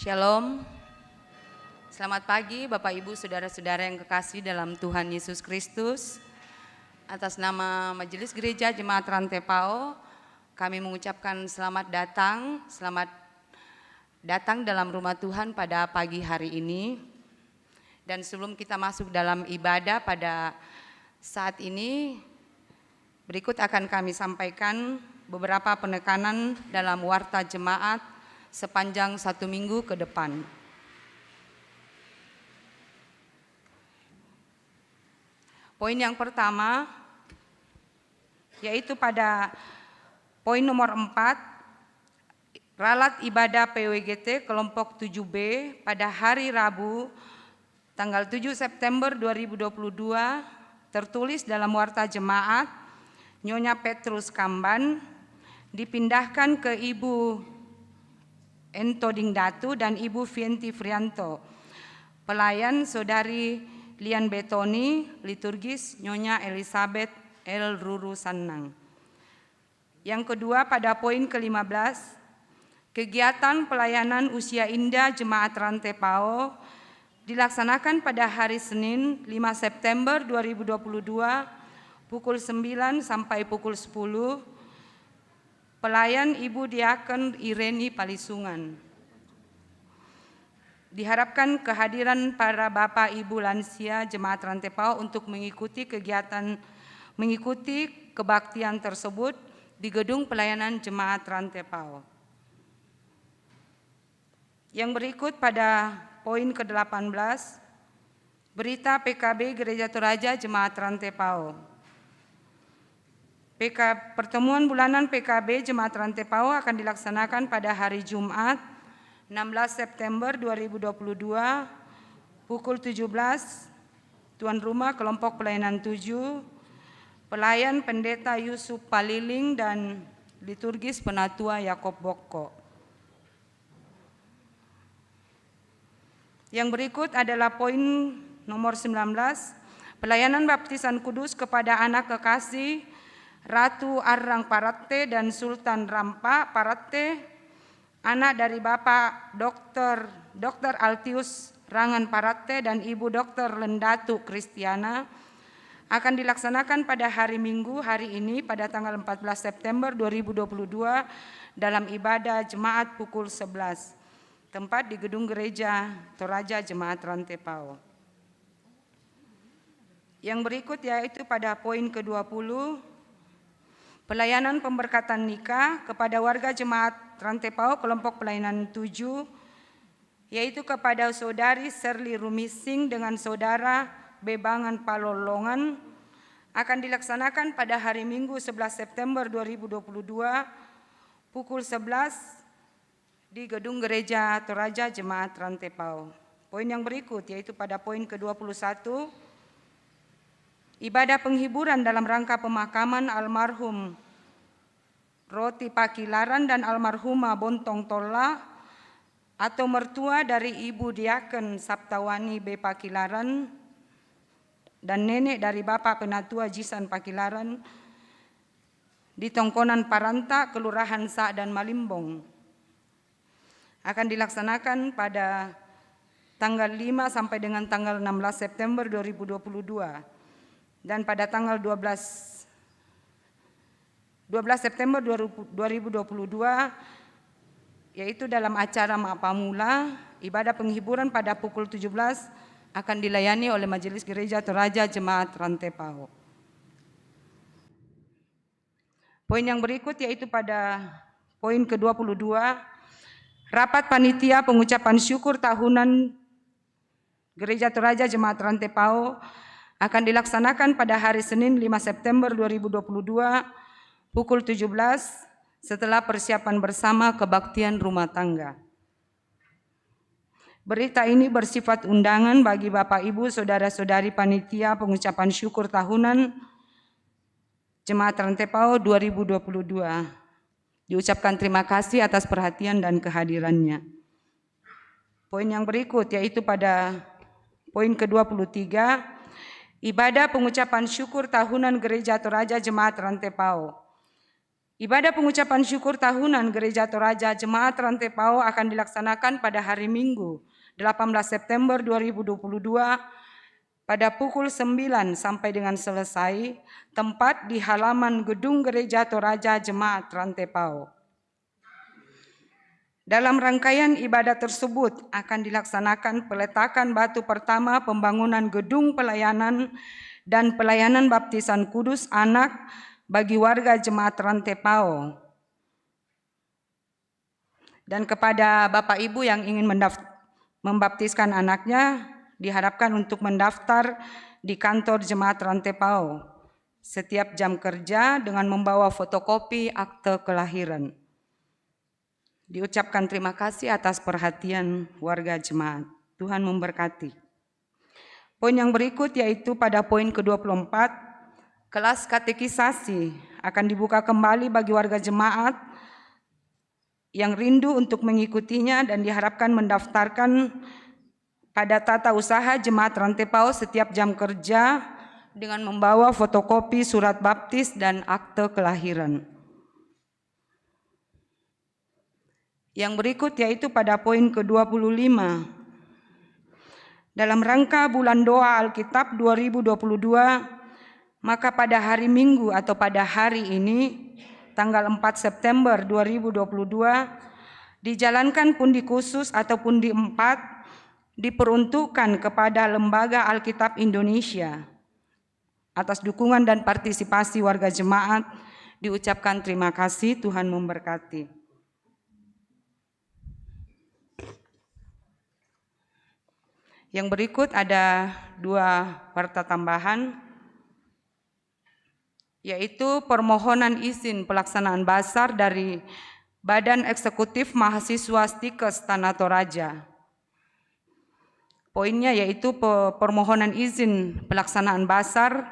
Shalom, selamat pagi Bapak Ibu Saudara-saudara yang kekasih dalam Tuhan Yesus Kristus. Atas nama Majelis Gereja Jemaat Rantai Pao, kami mengucapkan selamat datang dalam rumah Tuhan pada pagi hari ini. Dan sebelum kita masuk dalam ibadah pada saat ini, berikut akan kami sampaikan beberapa penekanan dalam warta jemaat sepanjang 1 minggu ke depan. Poin yang pertama, yaitu pada poin nomor 4, ralat ibadah PWGT kelompok 7B pada hari Rabu tanggal 7 September 2022 tertulis dalam warta jemaat Nyonya Petrus Kamban dipindahkan ke Ibu Ento Dingdatu dan Ibu Vienti Frianto. Pelayan Saudari Lian Betoni, liturgis Nyonya Elizabeth L. Ruru Sanang. Yang kedua pada poin ke-15, kegiatan pelayanan usia indah Jemaat Rantai Pao dilaksanakan pada hari Senin 5 September 2022 pukul 9 sampai pukul 10. Pelayan Ibu Diaken Ireni Palisungan. diharapkan kehadiran para Bapak Ibu lansia Jemaat Rantai Pao untuk mengikuti kebaktian tersebut di Gedung Pelayanan Jemaat Rantai Pao. Yang berikut pada poin ke-18, berita PKB Gereja Toraja Jemaat Rantai Pao. Pertemuan bulanan PKB Jemaat Rantai Pao akan dilaksanakan pada hari Jumat 16 September 2022 pukul 17, tuan rumah kelompok pelayanan 7, pelayan Pendeta Yusuf Paliling dan liturgis Penatua Yakob Boko. Yang berikut adalah poin nomor 19, pelayanan baptisan kudus kepada anak kekasih Ratu Arrang Paratte dan Sultan Rampa Paratte, anak dari Bapak Dr. Altius Rangan Paratte dan Ibu Dr. Lendatu Kristiana, akan dilaksanakan pada hari Minggu hari ini pada tanggal 14 September 2022 dalam ibadah jemaat pukul 11, tempat di Gedung Gereja Toraja Jemaat Rantai Pao. Yang berikut yaitu pada poin ke-20, pelayanan pemberkatan nikah kepada warga Jemaat Rantai Pao kelompok pelayanan 7, yaitu kepada Saudari Serli Rumising dengan Saudara Bebangan Palolongan, akan dilaksanakan pada hari Minggu 11 September 2022 pukul 11 di Gedung Gereja Toraja Jemaat Rantai Pao. Poin yang berikut yaitu pada poin ke-21, ibadah penghiburan dalam rangka pemakaman almarhum Roti Pakilaran dan almarhumah Bontong Tola atau mertua dari Ibu Diaken Saptawani B. Pakilaran dan nenek dari Bapak Penatua Jisan Pakilaran di Tongkonan Paranta, Kelurahan Sa dan Malimbong, akan dilaksanakan pada tanggal 5 sampai dengan tanggal 16 September 2022 dan pada tanggal 12 September 2022 yaitu dalam acara Mapamula, ibadah penghiburan pada pukul 17 akan dilayani oleh Majelis Gereja Toraja Jemaat Rantai Pao. Poin yang berikut yaitu pada poin ke-22, rapat panitia pengucapan syukur tahunan Gereja Toraja Jemaat Rantai Pao akan dilaksanakan pada hari Senin 5 September 2022 pukul 17 setelah persiapan bersama kebaktian rumah tangga. Berita ini bersifat undangan bagi Bapak Ibu Saudara-saudari panitia pengucapan syukur tahunan Jemaat Rantai Pao 2022. Diucapkan terima kasih atas perhatian dan kehadirannya. Poin yang berikut yaitu pada poin ke-23, ibadah pengucapan syukur tahunan Gereja Toraja Jemaat Rantai Pao. Ibadah pengucapan syukur tahunan Gereja Toraja Jemaat Rantai Pao akan dilaksanakan pada hari Minggu 18 September 2022 pada pukul 9 sampai dengan selesai, tempat di halaman Gedung Gereja Toraja Jemaat Rantai Pao. Dalam rangkaian ibadah tersebut akan dilaksanakan peletakan batu pertama pembangunan gedung pelayanan dan pelayanan baptisan kudus anak bagi warga Jemaat Rantai Pao. Dan kepada Bapak Ibu yang ingin membaptiskan anaknya, diharapkan untuk mendaftar di kantor Jemaat Rantai Pao setiap jam kerja dengan membawa fotokopi akte kelahiran. Diucapkan terima kasih atas perhatian warga jemaat. Tuhan memberkati. Poin yang berikut yaitu pada poin ke-24, kelas katekisasi akan dibuka kembali bagi warga jemaat yang rindu untuk mengikutinya dan diharapkan mendaftarkan pada tata usaha Jemaat Rantai Pao setiap jam kerja dengan membawa fotokopi surat baptis dan akte kelahiran. Yang berikut yaitu pada poin ke-25. Dalam rangka bulan doa Alkitab 2022, maka pada hari Minggu atau pada hari ini, tanggal 4 September 2022, dijalankan pundi khusus atau pundi 4 diperuntukkan kepada Lembaga Alkitab Indonesia. Atas dukungan dan partisipasi warga jemaat, diucapkan terima kasih. Tuhan memberkati. Yang berikut ada 2 warta tambahan, yaitu permohonan izin pelaksanaan basar dari Badan Eksekutif Mahasiswa Stikes Tanah Toraja. Poinnya yaitu permohonan izin pelaksanaan basar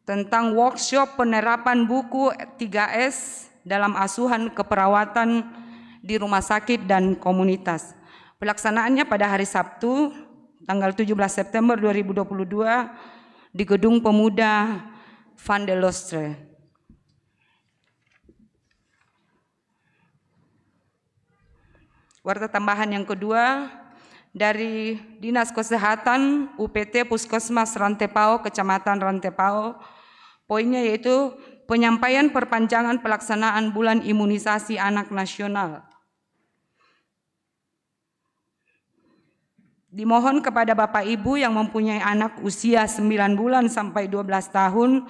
tentang workshop penerapan buku 3S dalam asuhan keperawatan di rumah sakit dan komunitas. Pelaksanaannya pada hari Sabtu, tanggal 17 September 2022 di Gedung Pemuda Van der Lostre. Warta tambahan yang kedua dari Dinas Kesehatan UPT Puskesmas Rantepao, Kecamatan Rantepao. Poinnya yaitu penyampaian perpanjangan pelaksanaan bulan imunisasi anak nasional. Dimohon kepada Bapak Ibu yang mempunyai anak usia 9 bulan sampai 12 tahun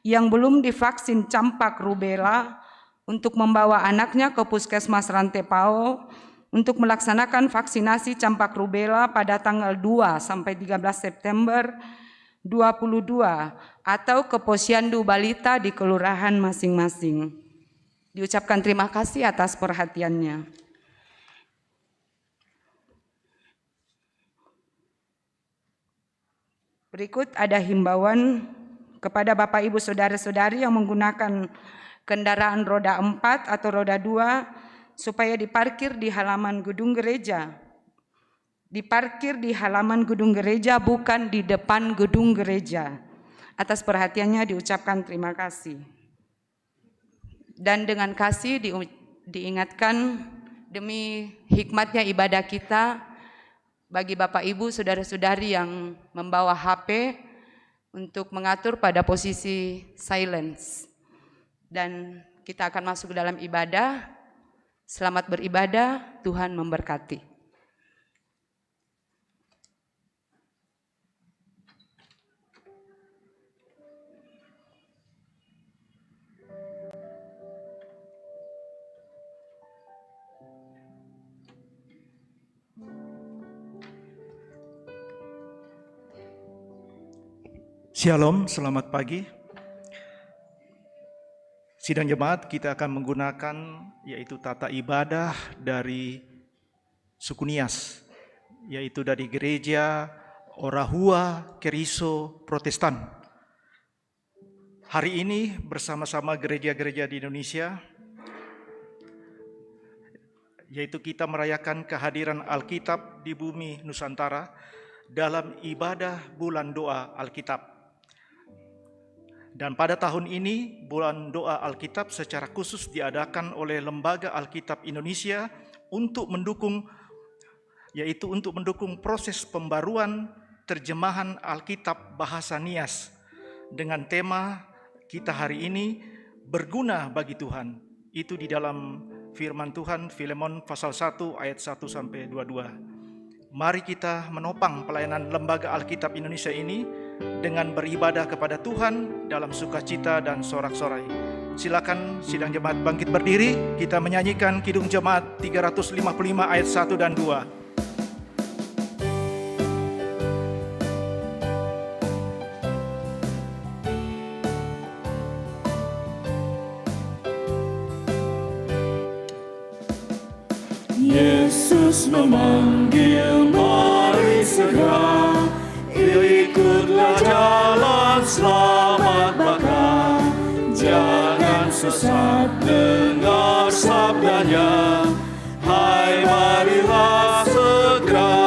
yang belum divaksin campak rubella untuk membawa anaknya ke Puskesmas Rantepao untuk melaksanakan vaksinasi campak rubella pada tanggal 2 sampai 13 September 2022 atau ke Posyandu Balita di kelurahan masing-masing. Diucapkan terima kasih atas perhatiannya. Berikut ada himbauan kepada Bapak Ibu Saudara-saudari yang menggunakan kendaraan roda 4 atau roda 2 supaya diparkir di halaman gedung gereja. Diparkir di halaman gedung gereja, bukan di depan gedung gereja. Atas perhatiannya diucapkan terima kasih. Dan dengan kasih diingatkan demi hikmatnya ibadah kita, bagi Bapak Ibu Saudara-saudari yang membawa HP untuk mengatur pada posisi silence. Dan kita akan masuk dalam ibadah. Selamat beribadah, Tuhan memberkati. Shalom, selamat pagi. Sidang jemaat kita akan menggunakan yaitu tata ibadah dari suku Nias, yaitu dari gereja Orahua Keriso Protestan. Hari ini bersama-sama gereja-gereja di Indonesia, yaitu kita merayakan kehadiran Alkitab di bumi Nusantara dalam ibadah bulan doa Alkitab. Dan pada tahun ini, bulan doa Alkitab secara khusus diadakan oleh Lembaga Alkitab Indonesia untuk mendukung proses pembaruan terjemahan Alkitab bahasa Nias dengan tema kita hari ini berguna bagi Tuhan. Itu di dalam firman Tuhan Filemon pasal 1 ayat 1 sampai 22. Mari kita menopang pelayanan Lembaga Alkitab Indonesia ini dengan beribadah kepada Tuhan dalam sukacita dan sorak-sorai. Silakan sidang jemaat bangkit berdiri, kita menyanyikan Kidung Jemaat 355 ayat 1 dan 2. Yesus memanggil, mari segera, ikutlah jalan selamat bakal. Jangan sesat dengar sabdanya, hai marilah segera.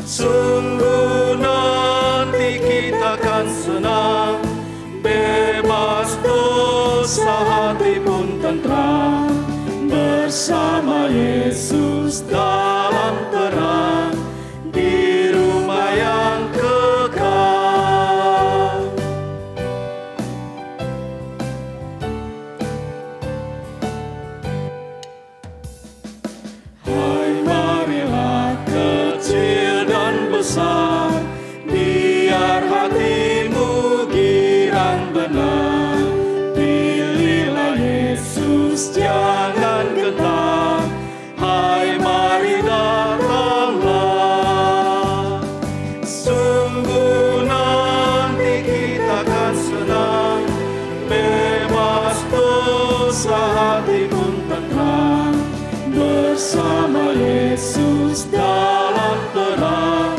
Sungguh nanti kita akan senang, bebas dosa hati pun tentram. Bersama Yesus dalam terang, di rumah yang kekal. dosa hati pun tenteram, bersama Yesus dalam terang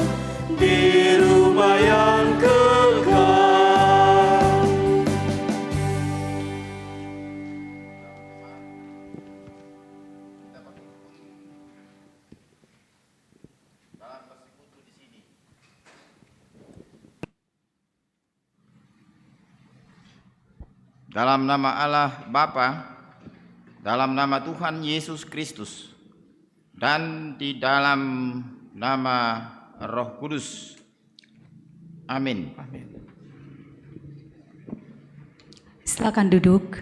di rumah yang kekal. Dalam nama Allah Bapa, dalam nama Tuhan Yesus Kristus, dan di dalam nama Roh Kudus. Amin. Silakan duduk.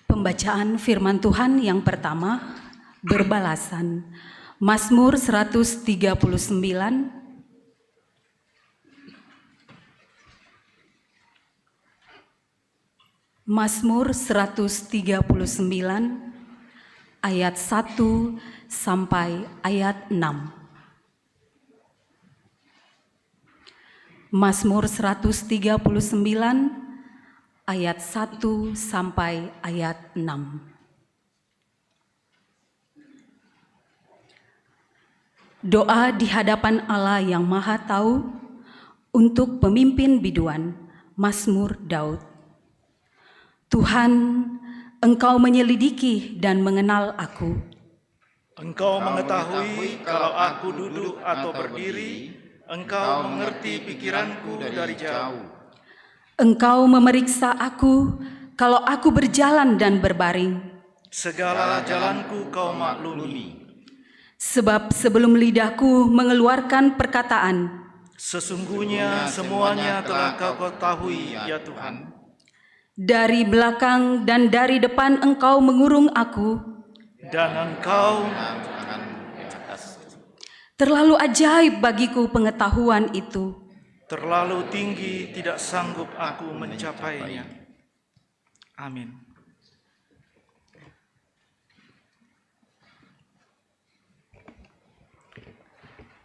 Pembacaan firman Tuhan yang pertama berbalasan. Mazmur 139 Mazmur 139 ayat 1 sampai ayat 6. Mazmur 139 ayat 1 sampai ayat 6. Doa di hadapan Allah yang Maha Tahu untuk pemimpin biduan, Mazmur Daud. Tuhan, Engkau menyelidiki dan mengenal aku. Engkau mengetahui kalau aku duduk atau berdiri, Engkau mengerti pikiranku dari jauh. Engkau memeriksa aku kalau aku berjalan dan berbaring. Segala jalanku Kau maklumi. Sebab sebelum lidahku mengeluarkan perkataan, Sesungguhnya semuanya telah Kau ketahui, ya Tuhan. dari belakang dan dari depan Engkau mengurung aku. Dan Engkau Terlalu ajaib bagiku pengetahuan itu. terlalu tinggi, tidak sanggup aku mencapainya. Amin.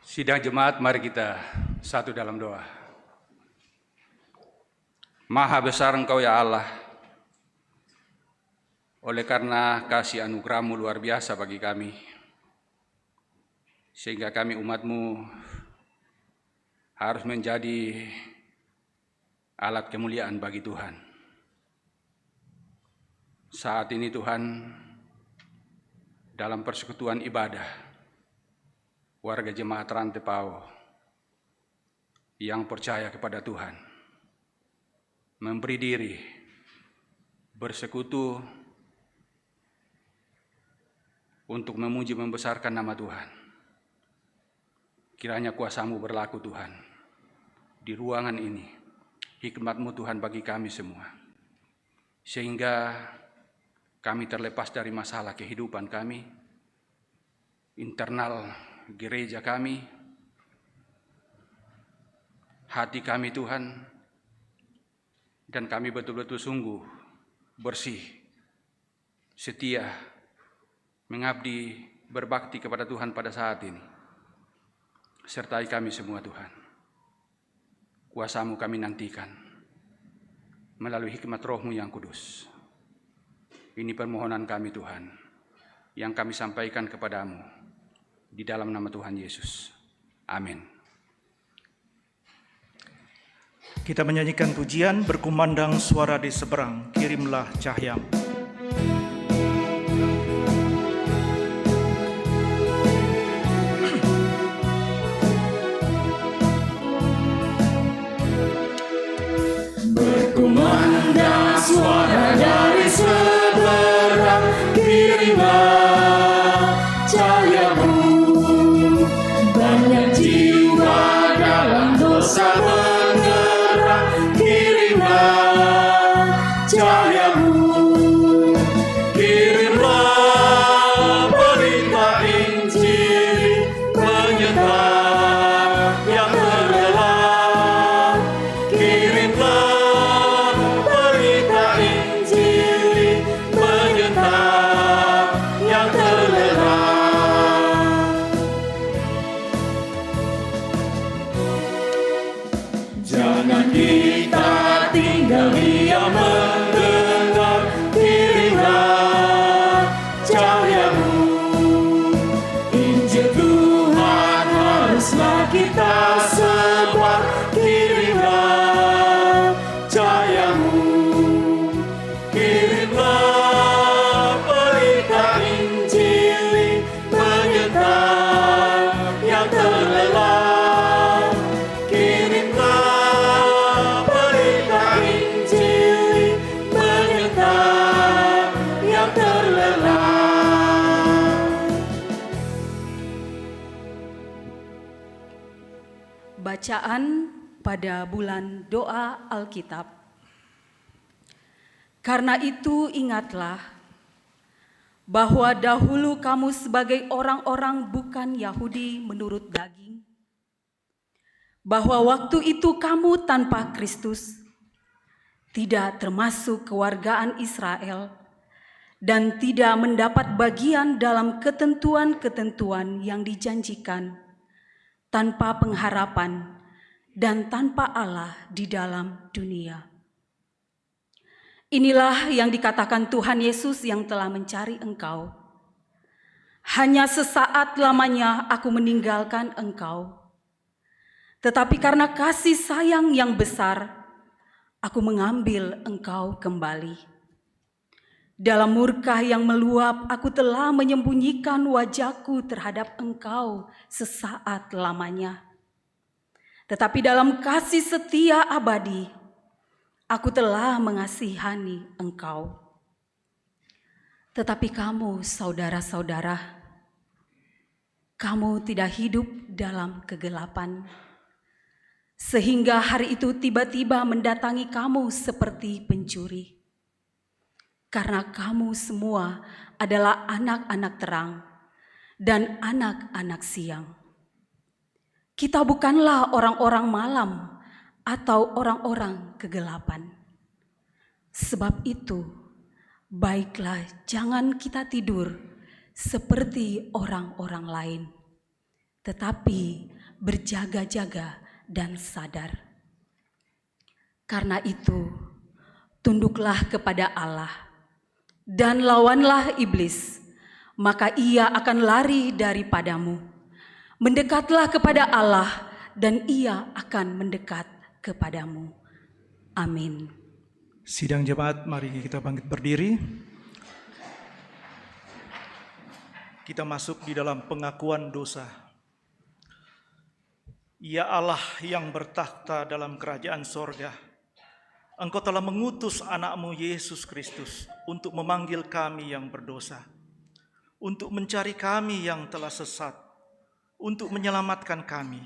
Sidang jemaat, mari kita satu dalam doa. Maha besar Engkau ya Allah, oleh karena kasih anugerah-Mu luar biasa bagi kami, sehingga kami umat-Mu harus menjadi alat kemuliaan bagi Tuhan. Saat ini Tuhan, dalam persekutuan ibadah, warga jemaat Rantepao yang percaya kepada Tuhan memberi diri bersekutu untuk memuji membesarkan nama Tuhan. Kiranya kuasa-Mu berlaku Tuhan di ruangan ini, hikmat-Mu Tuhan bagi kami semua, sehingga kami terlepas dari masalah kehidupan kami, internal gereja kami, hati kami Tuhan, dan kami betul-betul sungguh bersih, setia, mengabdi, berbakti kepada Tuhan pada saat ini. Sertai kami semua Tuhan. Kuasa-Mu kami nantikan melalui hikmat Roh-Mu yang kudus. Ini permohonan kami Tuhan, yang kami sampaikan kepadamu di dalam nama Tuhan Yesus. Amin. Kita menyanyikan pujian berkumandang suara di seberang, kirimlah cahaya-Mu. Berkumandang suara dari seberang, kirimlah cahaya-Mu. Banyak jiwa dalam dosa menggerak, kirimlah cahaya-Mu. dengan kita tinggal diam mendengar, kirimlah cahayamu. Injil Tuhan haruslah kita sebar, kirimlah cahayamu. Kirimlah berita Injil menyertai yang terlelap. Kirimlah berita Injil menyertai yang terlelap. Bacaan pada bulan doa Alkitab. Karena itu ingatlah bahwa dahulu kamu sebagai orang-orang bukan Yahudi menurut daging, bahwa waktu itu kamu tanpa Kristus, tidak termasuk kewargaan Israel, dan tidak mendapat bagian dalam ketentuan-ketentuan yang dijanjikan, tanpa pengharapan dan tanpa Allah di dalam dunia. Inilah yang dikatakan Tuhan Yesus yang telah mencari engkau. Hanya sesaat lamanya aku meninggalkan engkau. Tetapi karena kasih sayang yang besar, aku mengambil engkau kembali. Dalam murka yang meluap, aku telah menyembunyikan wajahku terhadap engkau sesaat lamanya. Tetapi dalam kasih setia abadi, aku telah mengasihani engkau. Tetapi kamu, saudara-saudara, kamu tidak hidup dalam kegelapan, sehingga hari itu tiba-tiba mendatangi kamu seperti pencuri. Karena kamu semua adalah anak-anak terang dan anak-anak siang. Kita bukanlah orang-orang malam atau orang-orang kegelapan. Sebab itu, baiklah jangan kita tidur seperti orang-orang lain, tetapi berjaga-jaga dan sadar. Karena itu, tunduklah kepada Allah dan lawanlah iblis, maka ia akan lari daripadamu. Mendekatlah kepada Allah dan ia akan mendekat kepadamu. Amin. Sidang jemaat, mari kita bangkit berdiri. Kita masuk di dalam pengakuan dosa. Ya Allah yang bertakhta dalam kerajaan sorga, Engkau telah mengutus anak-Mu Yesus Kristus untuk memanggil kami yang berdosa, untuk mencari kami yang telah sesat, untuk menyelamatkan kami.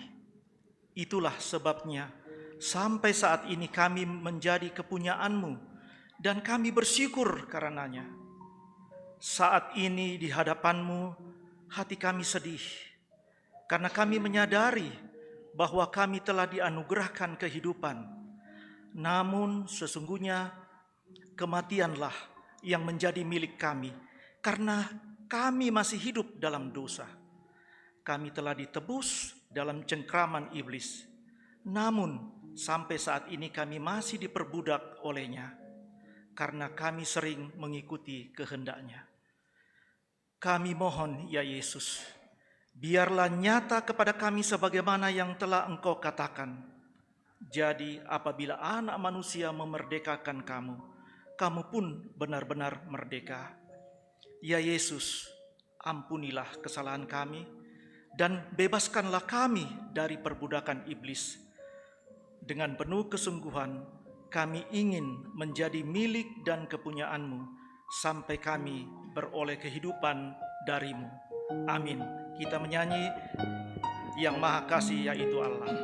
Itulah sebabnya sampai saat ini kami menjadi kepunyaan-Mu dan kami bersyukur karenanya. Saat ini di hadapan-Mu hati kami sedih, karena kami menyadari bahwa kami telah dianugerahkan kehidupan. Namun sesungguhnya kematianlah yang menjadi milik kami, karena kami masih hidup dalam dosa. Kami telah ditebus dalam cengkraman iblis, namun sampai saat ini kami masih diperbudak olehnya, karena kami sering mengikuti kehendak-Nya. Kami mohon ya Yesus, biarlah nyata kepada kami sebagaimana yang telah Engkau katakan. Jadi apabila anak manusia memerdekakan kamu, kamu pun benar-benar merdeka. Ya Yesus, ampunilah kesalahan kami dan bebaskanlah kami dari perbudakan iblis. Dengan penuh kesungguhan, kami ingin menjadi milik dan kepunyaan-Mu sampai kami beroleh kehidupan dari-Mu. Amin. Kita menyanyi Yang Maha Kasih, yaitu Allah.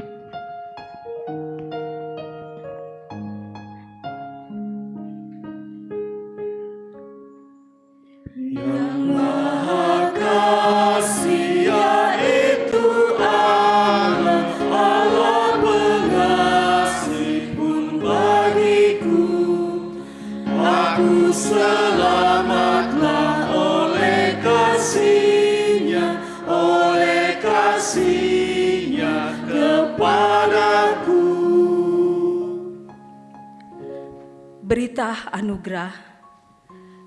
Yang Maha Kasih yaitu Allah, Allah pengasih pun bagiku. Aku selamatlah oleh kasih-Nya, oleh kasih-Nya kepada berita anugerah.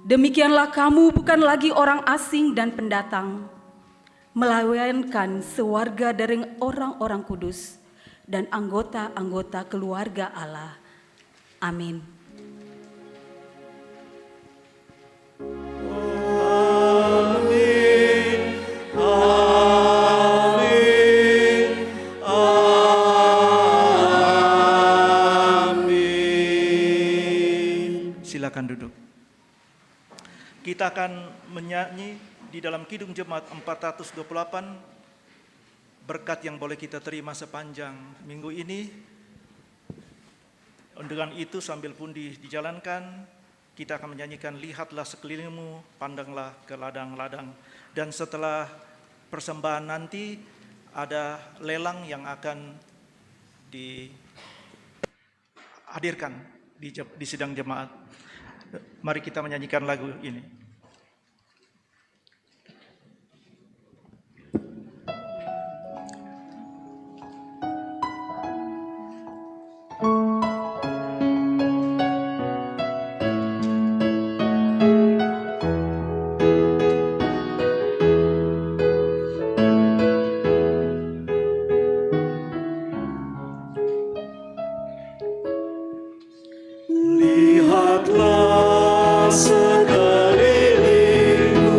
Demikianlah kamu bukan lagi orang asing dan pendatang, melainkan sewarga dari orang-orang kudus dan anggota-anggota keluarga Allah. Amin. Silakan duduk. Kita akan menyanyi di dalam Kidung Jemaat 428 berkat yang boleh kita terima sepanjang minggu ini. Dengan itu sambil pun dijalankan, kita akan menyanyikan lihatlah sekelilingmu, pandanglah ke ladang-ladang. Dan setelah persembahan nanti ada lelang yang akan dihadirkan di sidang jemaat. Mari kita menyanyikan lagu ini. Lihatlah sekelilingmu,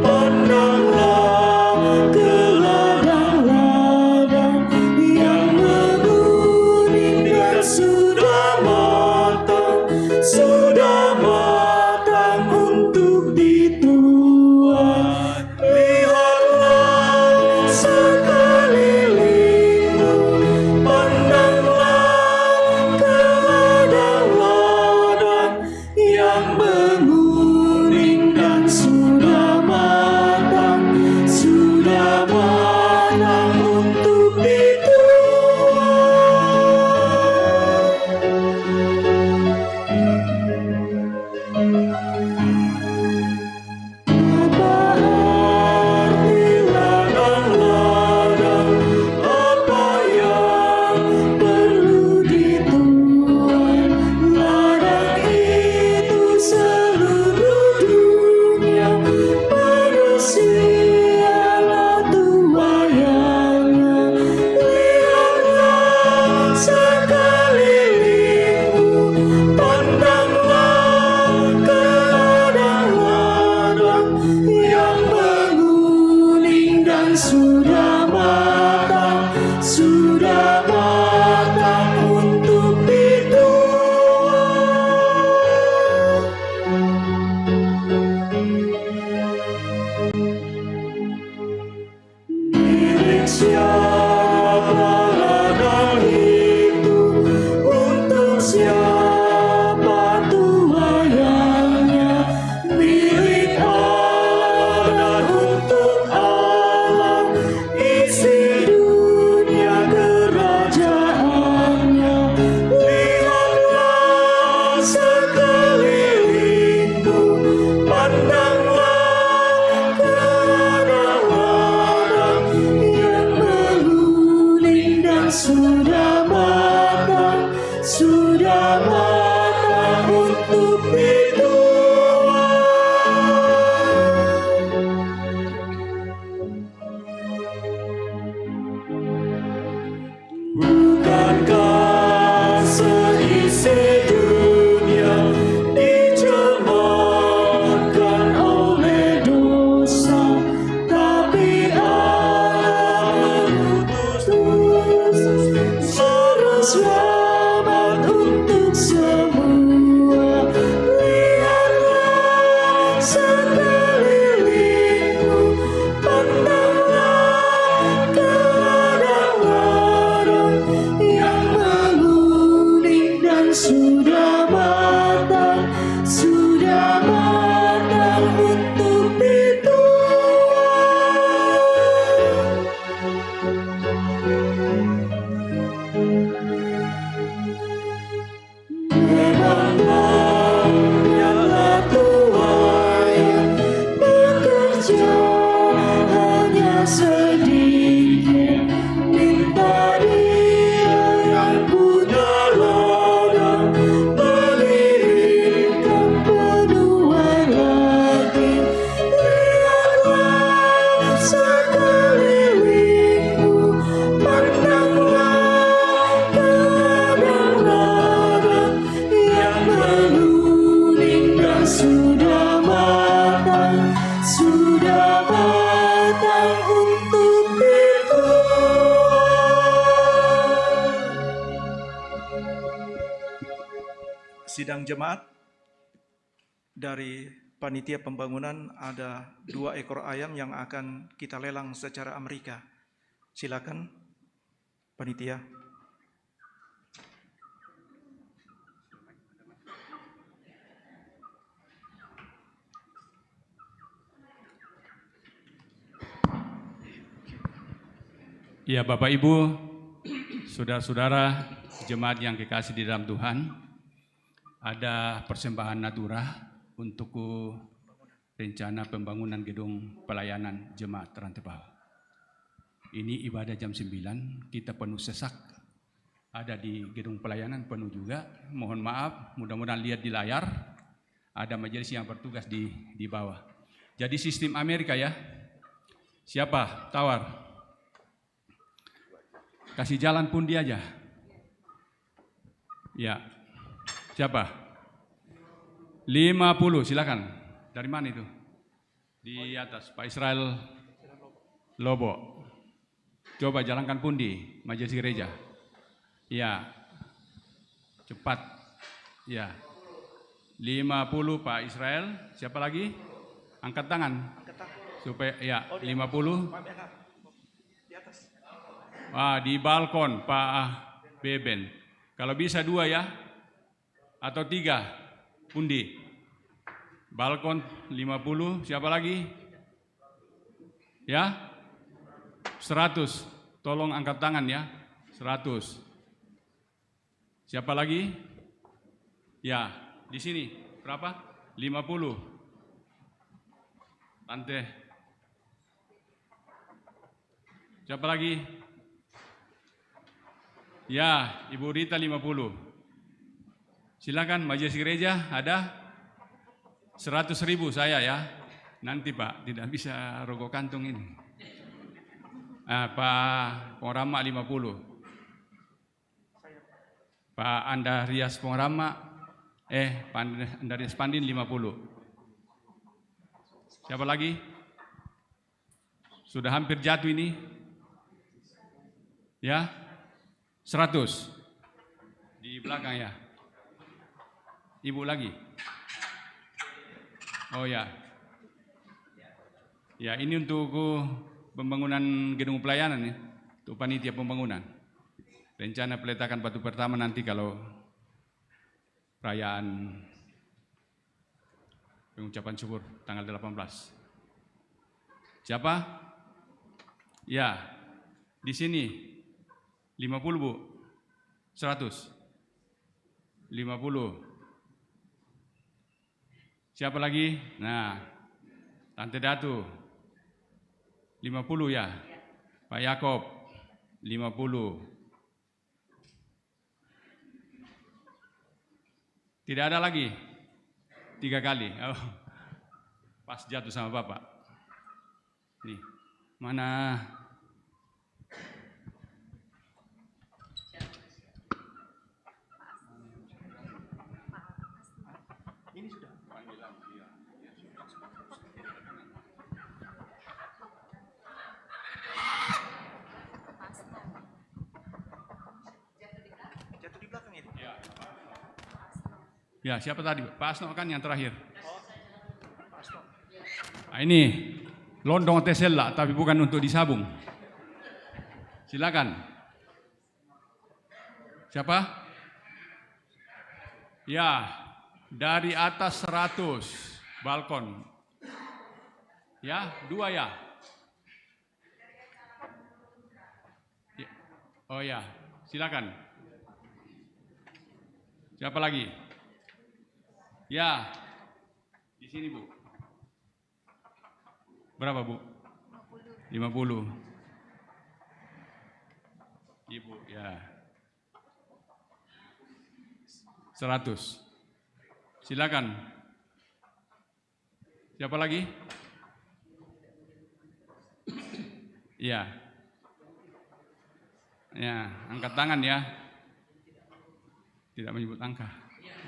pandanglah ke ladang-ladang yang menguning dan sudah matang untuk dituai. Lihatlah sekelilingmu, pandanglah ke ladang-ladang yang menguning dan sudah matang untuk Apa arti ladang-ladang? Apa yang perlu dituai? Ladang itu seluruh dunia, manusialah tuaiannya. Lihatlah sekelilingmu, pandanglah ke ladang-ladang yang menguning dan sudah matang untuk milik siapa ladang itu, untuk siapa tuaiannya? Milik Allah dan untuk Allah, isi dunia kerajaannya. Lihatlah sekelilingmu, pandanglah ke ladang-ladang yang menguning dan sudah matang untuk dituai. Bukankah seisi dunia dicemarkan oleh dosa, tapi Allah mengutus Juru Selamat untuk semua. Lihatlah sekelilingmu, pandanglah ke ladang-ladang yang sidang jemaat, dari panitia pembangunan ada 2 ekor ayam yang akan kita lelang secara Amerika. Silakan panitia. Ya, Bapak Ibu, saudara-saudara, jemaat yang kekasih di dalam Tuhan, ada persembahan natura untuk rencana pembangunan gedung pelayanan jemaat Rantai Bawah. Ini ibadah jam 9, kita penuh sesak. Ada di gedung pelayanan penuh juga. Mohon maaf, mudah-mudahan lihat di layar. Ada majelis yang bertugas di bawah. Jadi sistem Amerika ya. Siapa? Tawar. Kasih jalan pun dia aja. Ya. Siapa? 50, silakan. Dari mana itu? Di atas, Pak Israel Lobo. Coba jalankan pundi, majelis gereja. Ya. Cepat. Ya. 50 Pak Israel. Siapa lagi? Angkat tangan. Supaya ya, 50. Di balkon Pak Beben. Kalau bisa 2 ya, atau 3, pundi. Balkon 50, siapa lagi? Ya, 100. Tolong angkat tangan ya, 100. Siapa lagi? Ya, di sini berapa? 50. Tante. Siapa lagi? Ya, Ibu Rita 50. Silakan majelis gereja ada 100.000 saya ya. Nanti Pak, tidak bisa rokok kantung ini. Pak Pengrama 50. Pak Andarias Pengrama, Pak Andarias Pandin 50. Siapa lagi? Sudah hampir jatuh ini. Ya. 100 di belakang ya. Ibu lagi. Oh ya. Ya, ini untuk pembangunan gedung pelayanan ya. Untuk panitia pembangunan. Rencana peletakan batu pertama nanti kalau perayaan pengucapan syukur tanggal 18. Siapa? Ya. Di sini 50 Bu, 100, 50. Siapa lagi? Nah, Tante Datu, 50 ya. Pak Yakob, 50. Tidak ada lagi? 3 kali. Oh, pas jatuh sama Bapak. Nih, mana? Ini sudah. Jatuh di belakang ini. Ya, siapa tadi? Pak Asno kan yang terakhir. Nah, ini londong tesela tapi bukan untuk disabung. Silakan. Siapa? Ya. Dari atas 100 balkon. Ya, 2 ya. Oh ya, silakan. Siapa lagi? Ya, di sini Bu. Berapa Bu? 50. Ibu, ya. 100. Silakan. Siapa lagi? Ya. Ya, angkat tangan ya. Tidak menyebut angka.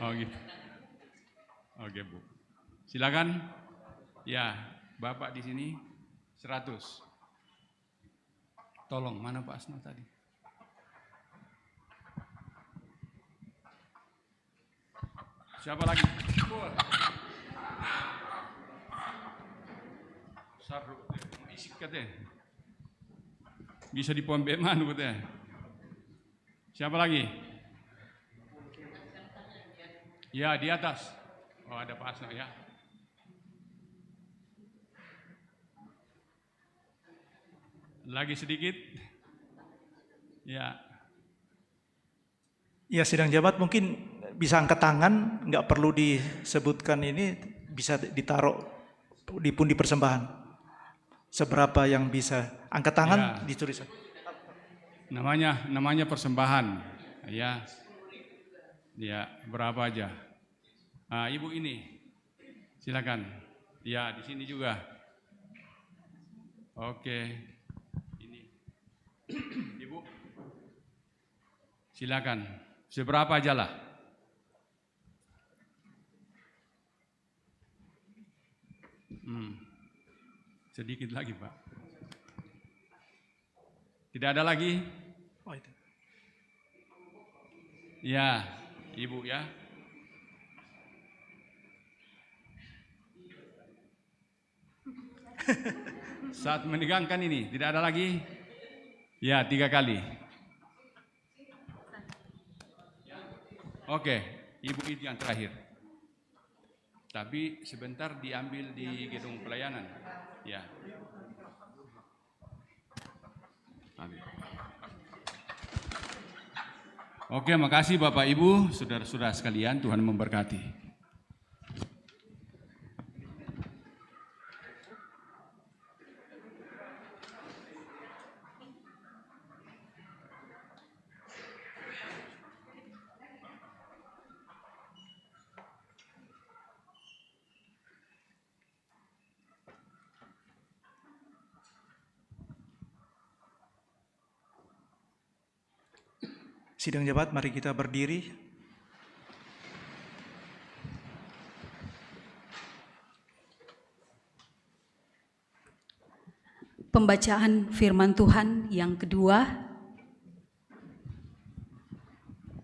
Oh gitu. Oke Bu. Silakan. Ya, Bapak di sini 100. Tolong, mana Pak Asno tadi? Siapa lagi? Saru, isik katanya. Bisa dipombeman katanya. Siapa lagi? Ya, di atas. Oh, ada Pak Asna ya. Lagi sedikit. Ya. Ya, sidang jemaat mungkin bisa angkat tangan, nggak perlu disebutkan ini, bisa ditaruh di pundi persembahan. Seberapa yang bisa angkat tangan Ya. ditulis. Namanya persembahan. Ya. Ya, berapa aja. Ah, Ibu ini. Silakan. Ya, di sini juga. Oke. Ini. Ibu. Silakan. Seberapa aja lah. Sedikit lagi, Pak. Tidak ada lagi? Oh, itu. Ya, Ibu ya. Saat menegangkan ini, tidak ada lagi? Ya, 3 kali. Oke, Ibu itu yang terakhir. Tapi sebentar diambil di gedung pelayanan. Ya. Oke, makasih Bapak Ibu, saudara-saudara sekalian, Tuhan memberkati. Sidang jemaat, mari kita berdiri. Pembacaan firman Tuhan yang kedua,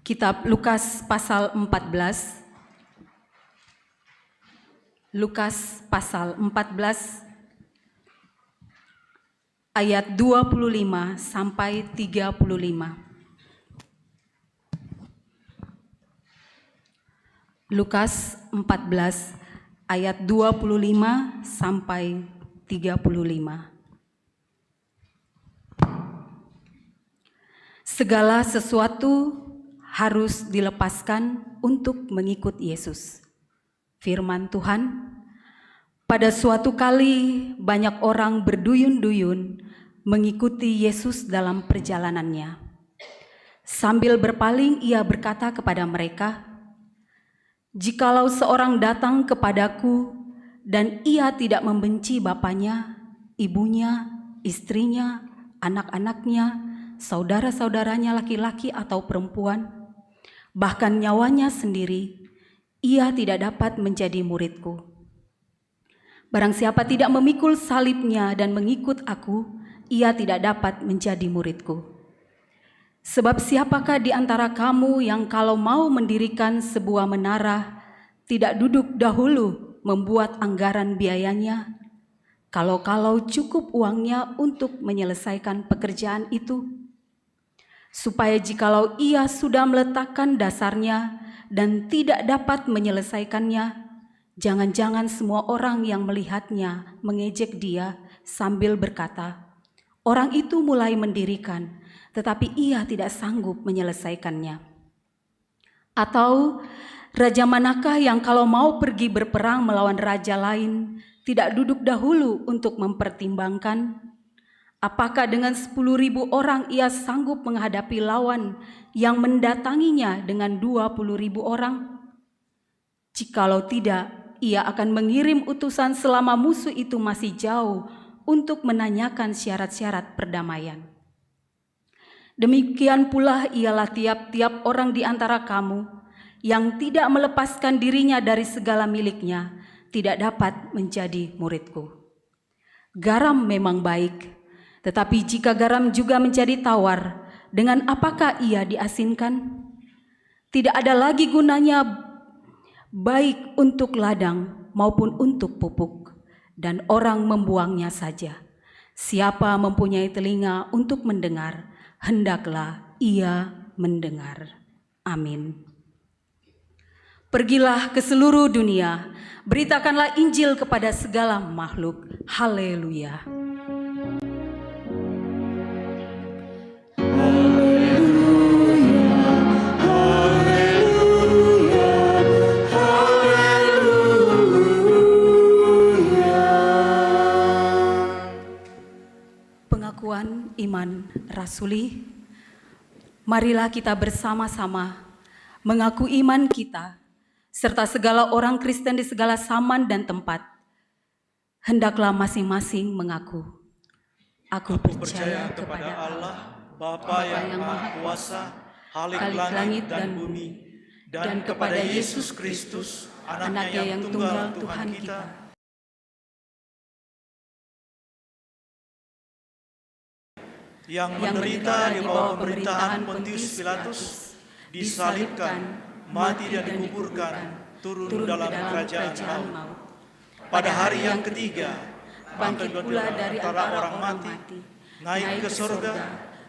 Kitab Lukas pasal 14. Lukas pasal 14 ayat 25 sampai 35. Lukas 14 ayat 25 sampai 35. Segala sesuatu harus dilepaskan untuk mengikut Yesus. Firman Tuhan, pada suatu kali banyak orang berduyun-duyun mengikuti Yesus dalam perjalanannya. Sambil berpaling ia berkata kepada mereka, "Jikalau seorang datang kepadaku dan ia tidak membenci bapaknya, ibunya, istrinya, anak-anaknya, saudara-saudaranya laki-laki atau perempuan, bahkan nyawanya sendiri, ia tidak dapat menjadi muridku. Barang siapa tidak memikul salibnya dan mengikut aku, ia tidak dapat menjadi muridku. Sebab siapakah di antara kamu yang kalau mau mendirikan sebuah menara, tidak duduk dahulu membuat anggaran biayanya, kalau-kalau cukup uangnya untuk menyelesaikan pekerjaan itu? Supaya jikalau ia sudah meletakkan dasarnya dan tidak dapat menyelesaikannya, jangan-jangan semua orang yang melihatnya mengejek dia sambil berkata, 'Orang itu mulai mendirikan, tetapi ia tidak sanggup menyelesaikannya.' Atau raja manakah yang kalau mau pergi berperang melawan raja lain tidak duduk dahulu untuk mempertimbangkan, apakah dengan 10.000 orang ia sanggup menghadapi lawan yang mendatanginya dengan 20.000 orang? Jikalau tidak, ia akan mengirim utusan selama musuh itu masih jauh untuk menanyakan syarat-syarat perdamaian. Demikian pula ialah tiap-tiap orang di antara kamu yang tidak melepaskan dirinya dari segala miliknya, tidak dapat menjadi muridku. Garam memang baik, tetapi jika garam juga menjadi tawar, dengan apakah ia diasinkan? Tidak ada lagi gunanya baik untuk ladang maupun untuk pupuk, dan orang membuangnya saja. Siapa mempunyai telinga untuk mendengar, hendaklah ia mendengar. Amin. Pergilah ke seluruh dunia, beritakanlah Injil kepada segala makhluk. Haleluya. Pengakuan iman rasuli. Marilah kita bersama-sama mengaku iman kita serta segala orang Kristen di segala zaman dan tempat. Hendaklah masing-masing mengaku, Aku percaya kepada Allah, Bapa yang Maha Kuasa, Khalik langit dan bumi, dan kepada Yesus Kristus, Anaknya yang tunggal Tuhan kita, yang menderita di bawah pemerintahan Pontius Pilatus, disalibkan, mati dan dikuburkan, turun dalam kerajaan maut. Pada hari yang ketiga, bangkit pula dari antara orang mati, naik ke surga,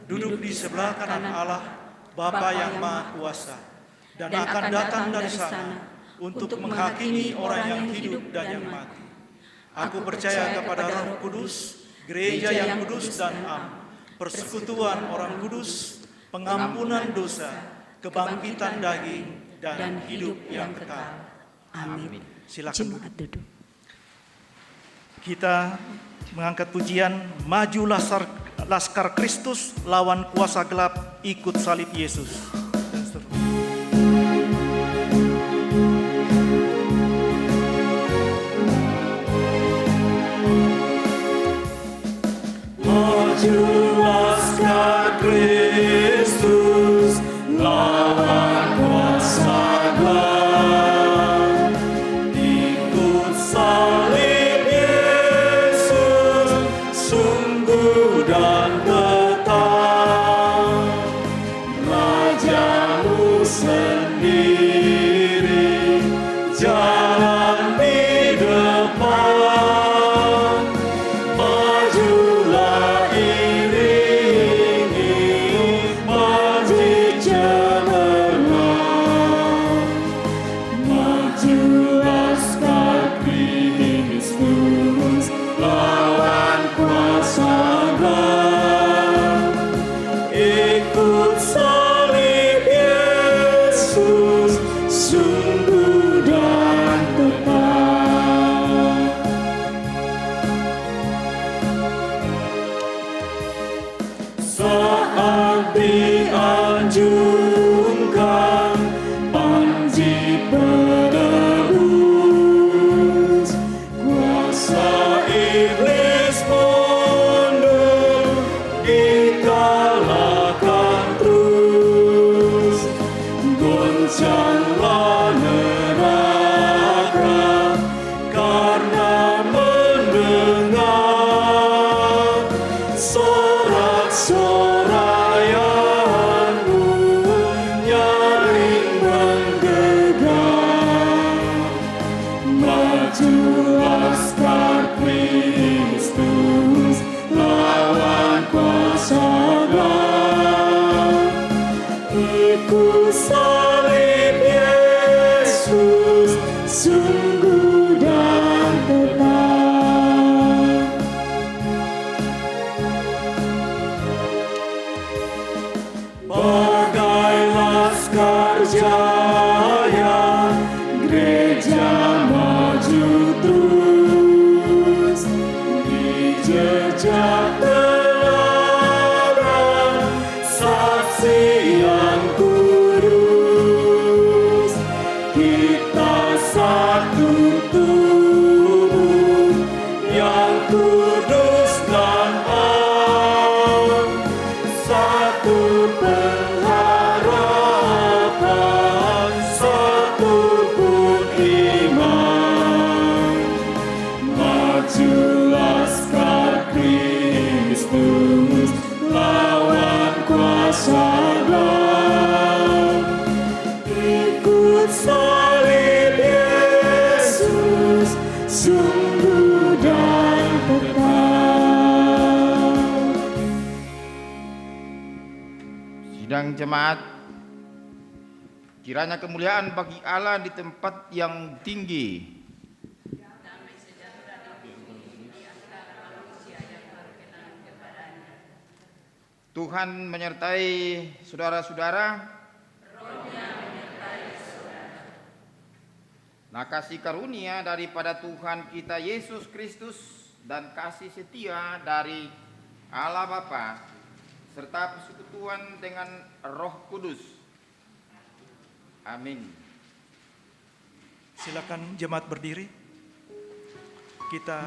duduk di sebelah kanan Allah, Bapa yang Maha Kuasa, dan akan datang dari sana untuk menghakimi orang yang hidup dan yang mati. Aku percaya kepada Roh Kudus, gereja yang kudus dan am, persekutuan orang kudus, pengampunan dosa, kebangkitan daging, dan hidup yang kekal. Amin. Silakan duduk. Kita mengangkat pujian Maju Laskar Kristus, lawan kuasa gelap, ikut salib Yesus. Maju Laskar Kristus, lawan kuasa gelap, ikut salib Yesus, sungguh dan tetap. Rajamu sendiri jalan di depan. Majulah iringi masjid cemerlang. Maju Laskar Kristus, lawan kuasa gelap, ikut salib Yesus, sungguh dan tepat. Saat dianjungkan panji penebus, kuasa iblis mundur, dikalahkan terus. Goncanglah neraka karena mendengar sorak-sorayanmu nyaring menggegam. Maju Laskar Kristus, lawan kuasa gelap, ikut salib Yesus, sungguh dan tetap. Bagai laskar jaya, gereja maju terus, di jejak teladan saksi yang kudus. Kita satu tubuh yang kudus dan am, satu pengharapan, satu pun iman. Maju Laskar Kristus, lawan kuasa gelap, ikut salib Sidang jemaat, kiranya kemuliaan bagi Allah di tempat yang tinggi. Tuhan menyertai saudara-saudara. Nah, kasih karunia daripada Tuhan kita Yesus Kristus dan kasih setia dari Allah Bapa serta persekutuan dengan Roh Kudus. Amin. Silakan jemaat berdiri. Kita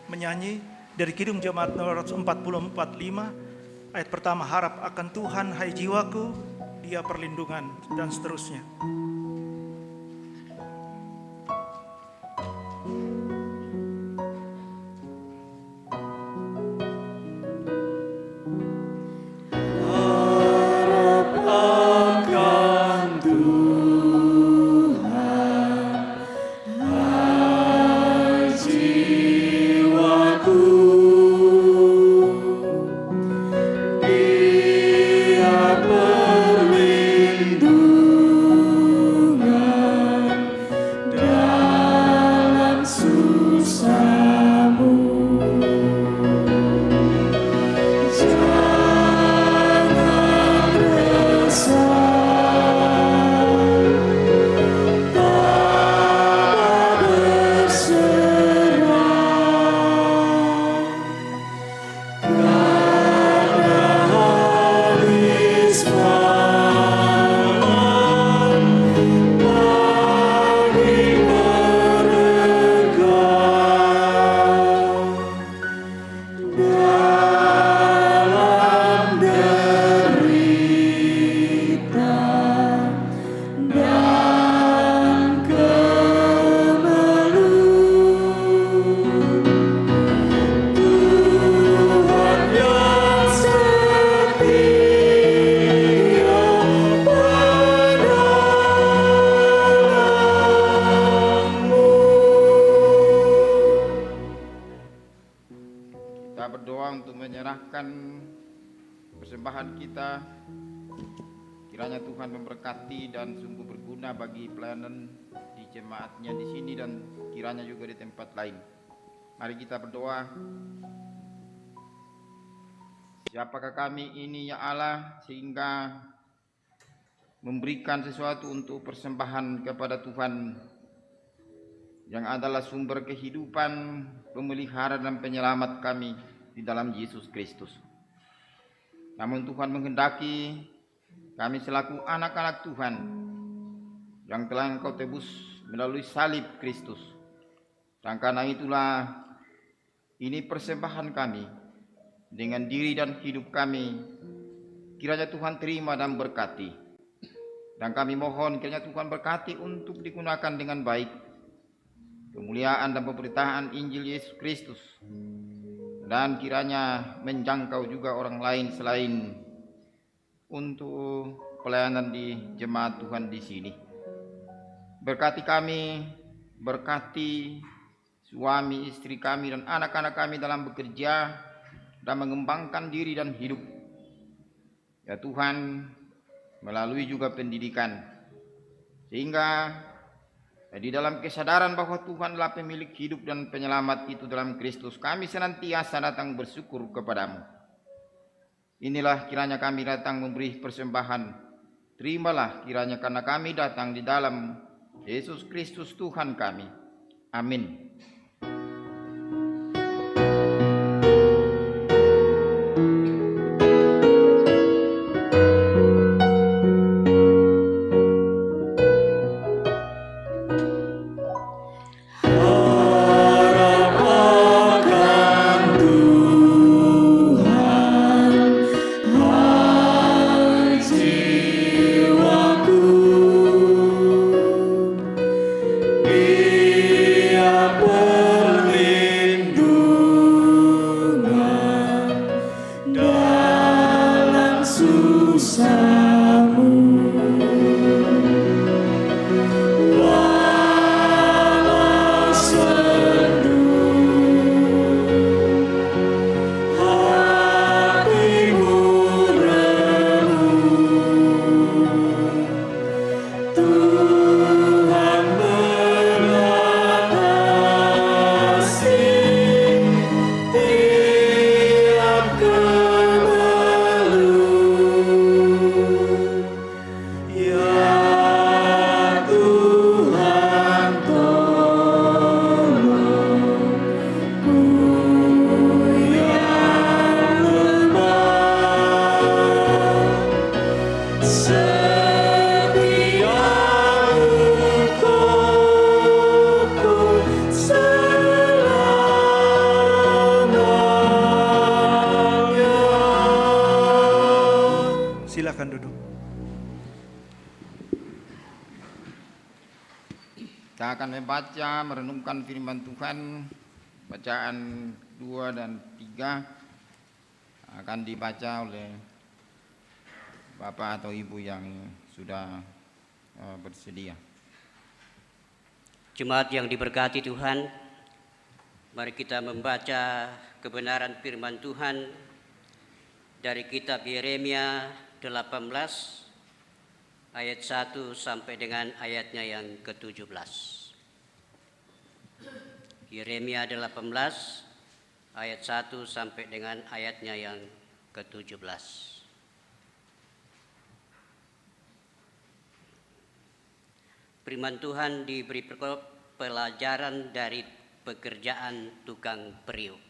menyanyi dari Kidung Jemaat 244:5 ayat pertama, harap akan Tuhan hai jiwaku, Dia perlindungan, dan seterusnya. Persembahan kita, kiranya Tuhan memberkati dan sungguh berguna bagi pelayanan di jemaatnya di sini dan kiranya juga di tempat lain. Mari kita berdoa. Siapakah kami ini ya Allah sehingga memberikan sesuatu untuk persembahan kepada Tuhan yang adalah sumber kehidupan, pemelihara dan penyelamat kami di dalam Yesus Kristus. Namun Tuhan menghendaki kami selaku anak-anak Tuhan yang telah Engkau tebus melalui salib Kristus. Dan karena itulah ini persembahan kami dengan diri dan hidup kami. Kiranya Tuhan terima dan berkati. Dan kami mohon kiranya Tuhan berkati untuk digunakan dengan baik. Kemuliaan dan pemberitaan Injil Yesus Kristus. Dan kiranya menjangkau juga orang lain selain untuk pelayanan di jemaat Tuhan di sini. Berkati kami, berkati suami, istri kami dan anak-anak kami dalam bekerja dan mengembangkan diri dan hidup. Ya Tuhan, melalui juga pendidikan. Sehingga di dalam kesadaran bahwa Tuhan adalah pemilik hidup dan penyelamat itu dalam Kristus, kami senantiasa datang bersyukur kepadamu. Inilah kiranya kami datang memberi persembahan. Terimalah kiranya karena kami datang di dalam Yesus Kristus Tuhan kami. Amin. setia untukku selamanya. Silakan duduk. Kita akan membaca, merenungkan firman Tuhan. Bacaan 2 dan 3 akan dibaca oleh Bapak atau Ibu yang sudah bersedia. Jemaat yang diberkati Tuhan, mari kita membaca kebenaran firman Tuhan dari kitab Yeremia 18 ayat 1 sampai dengan ayatnya yang ke-17. Yeremia 18 ayat 1 sampai dengan ayatnya yang ke-17. Firman Tuhan diberi pelajaran dari pekerjaan tukang periuk.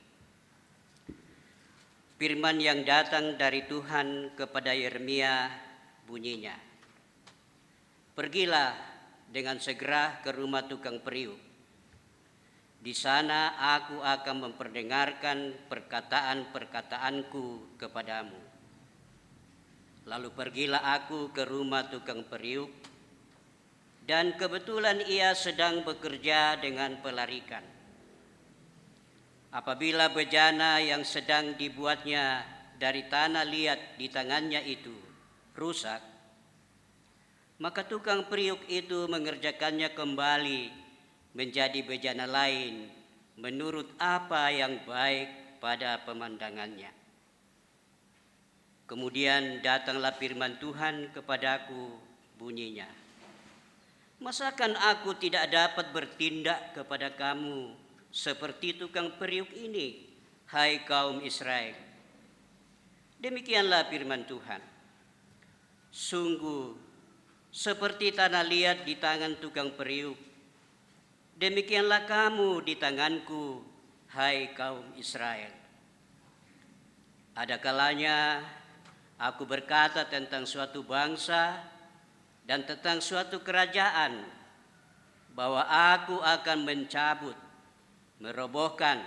Firman yang datang dari Tuhan kepada Yeremia bunyinya, "Pergilah dengan segera ke rumah tukang periuk. Di sana aku akan memperdengarkan perkataan-perkataanku kepadamu." Lalu pergilah aku ke rumah tukang periuk, dan kebetulan ia sedang bekerja dengan pelarikan. Apabila bejana yang sedang dibuatnya dari tanah liat di tangannya itu rusak, maka tukang periuk itu mengerjakannya kembali menjadi bejana lain menurut apa yang baik pada pemandangannya. Kemudian datanglah firman Tuhan kepadaku bunyinya, "Masakan aku tidak dapat bertindak kepada kamu seperti tukang periuk ini, hai kaum Israel?" Demikianlah firman Tuhan, "Sungguh seperti tanah liat di tangan tukang periuk, demikianlah kamu di tanganku, hai kaum Israel. Ada kalanya aku berkata tentang suatu bangsa dan tentang suatu kerajaan bahwa aku akan mencabut, merobohkan,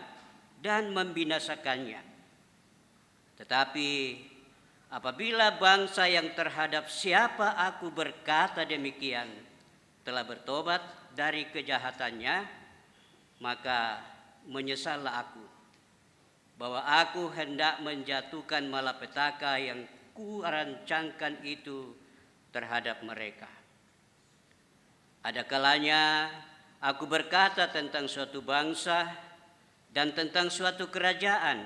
dan membinasakannya. Tetapi apabila bangsa yang terhadap siapa aku berkata demikian telah bertobat dari kejahatannya, maka menyesallah aku bahwa aku hendak menjatuhkan malapetaka yang kurancangkan itu terhadap mereka. Ada kalanya aku berkata tentang suatu bangsa dan tentang suatu kerajaan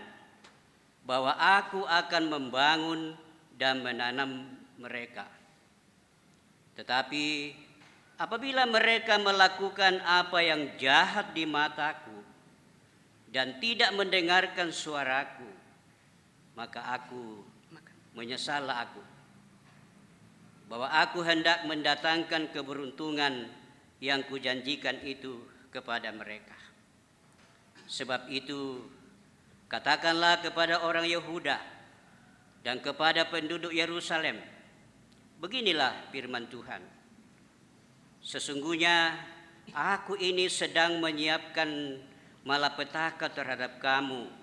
bahwa aku akan membangun dan menanam mereka. Tetapi apabila mereka melakukan apa yang jahat di mataku dan tidak mendengarkan suaraku, maka aku menyesallah aku bahwa aku hendak mendatangkan keberuntungan yang kujanjikan itu kepada mereka. Sebab itu katakanlah kepada orang Yehuda dan kepada penduduk Yerusalem, beginilah firman Tuhan, sesungguhnya aku ini sedang menyiapkan malapetaka terhadap kamu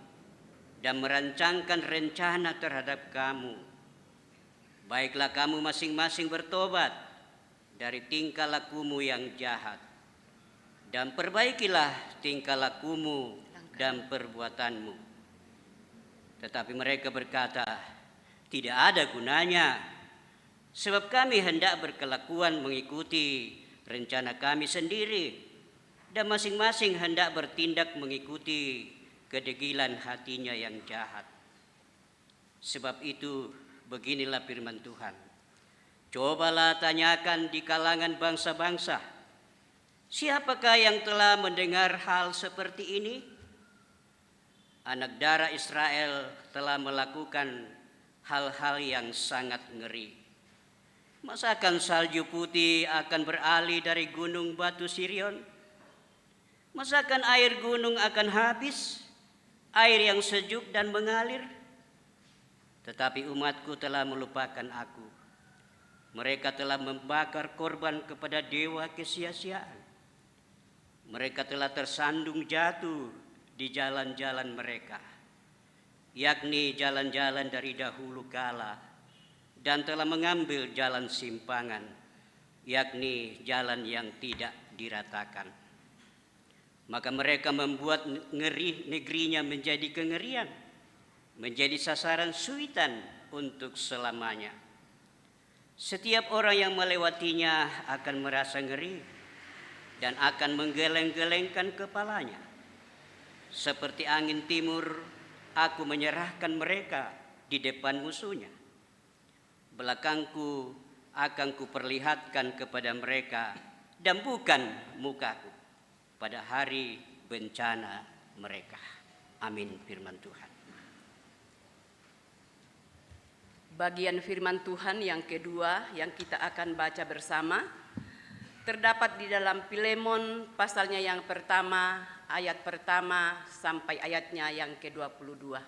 dan merancangkan rencana terhadap kamu. Baiklah kamu masing-masing bertobat dari tingkah lakumu yang jahat, dan perbaikilah tingkah lakumu dan perbuatanmu. Tetapi mereka berkata, tidak ada gunanya, sebab kami hendak berkelakuan mengikuti rencana kami sendiri, dan masing-masing hendak bertindak mengikuti kedegilan hatinya yang jahat. Sebab itu beginilah firman Tuhan, cobalah tanyakan di kalangan bangsa-bangsa, siapakah yang telah mendengar hal seperti ini? Anak darah Israel telah melakukan hal-hal yang sangat ngeri. Masakan salju putih akan beralih dari gunung batu Sirion? Masakan air gunung akan habis, air yang sejuk dan mengalir? Tetapi umatku telah melupakan aku, Mereka telah membakar korban kepada dewa kesia-siaan. Mereka telah tersandung jatuh di jalan-jalan mereka, yakni jalan-jalan dari dahulu kala, dan telah mengambil jalan simpangan, yakni jalan yang tidak diratakan. Maka mereka membuat negerinya menjadi kengerian, menjadi sasaran suitan untuk selamanya. Setiap orang yang melewatinya akan merasa ngeri dan akan menggeleng-gelengkan kepalanya. Seperti angin timur, aku menyerahkan mereka di depan musuhnya. Belakangku akan kuperlihatkan kepada mereka dan bukan mukaku pada hari bencana mereka. Amin, firman Tuhan. Bagian firman Tuhan yang kedua yang kita akan baca bersama terdapat di dalam Filemon pasalnya yang pertama, ayat pertama sampai ayatnya yang ke-22.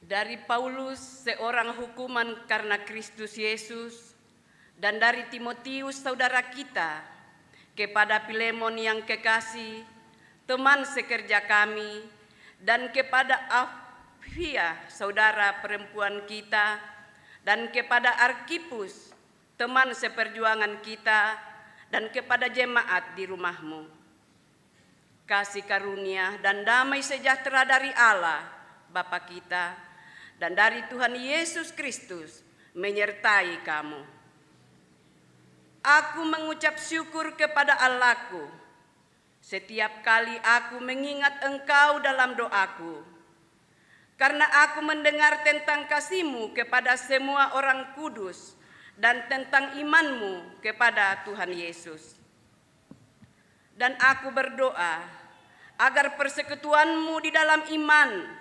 Dari Paulus, seorang hukuman karena Kristus Yesus, dan dari Timotius saudara kita, kepada Filemon yang kekasih, teman sekerja kami, dan kepada Apfia saudara perempuan kita, dan kepada Arkipus, teman seperjuangan kita, dan kepada jemaat di rumahmu. Kasih karunia dan damai sejahtera dari Allah, Bapa kita, dan dari Tuhan Yesus Kristus menyertai kamu. Aku mengucap syukur kepada Allahku setiap kali aku mengingat engkau dalam doaku, karena aku mendengar tentang kasih-Mu kepada semua orang kudus dan tentang iman-Mu kepada Tuhan Yesus. Dan aku berdoa agar persekutuan-Mu di dalam iman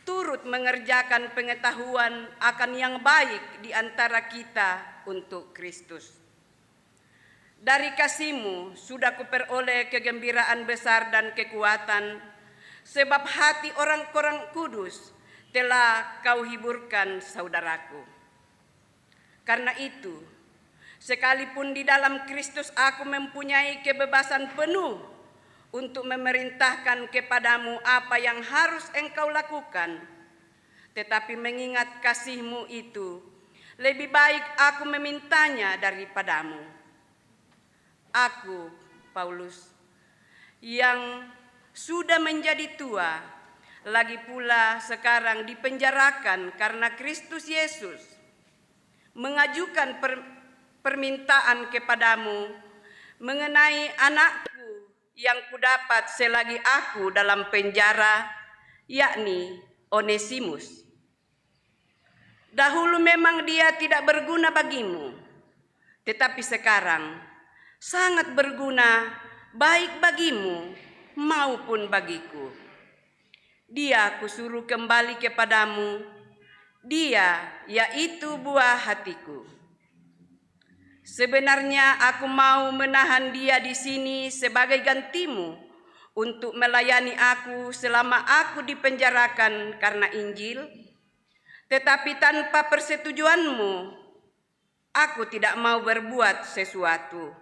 turut mengerjakan pengetahuan akan yang baik di antara kita untuk Kristus. Dari kasih-Mu sudah kuperoleh kegembiraan besar dan kekuatan, sebab hati orang-orang kudus telah Kau hiburkan saudaraku. Karena itu, sekalipun di dalam Kristus aku mempunyai kebebasan penuh untuk memerintahkan kepadamu apa yang harus engkau lakukan, tetapi mengingat kasih-Mu itu, lebih baik aku memintanya daripadamu. Aku, Paulus, yang sudah menjadi tua, lagi pula sekarang dipenjarakan karena Kristus Yesus, mengajukan permintaan kepadamu mengenai anakku yang kudapat selagi aku dalam penjara, yakni Onesimus. Dahulu memang dia tidak berguna bagimu, tetapi sekarang sangat berguna baik bagimu maupun bagiku. Dia kusuruh kembali kepadamu, dia yaitu buah hatiku. Sebenarnya aku mau menahan dia di sini sebagai gantimu untuk melayani aku selama aku dipenjarakan karena Injil, tetapi tanpa persetujuanmu, aku tidak mau berbuat sesuatu,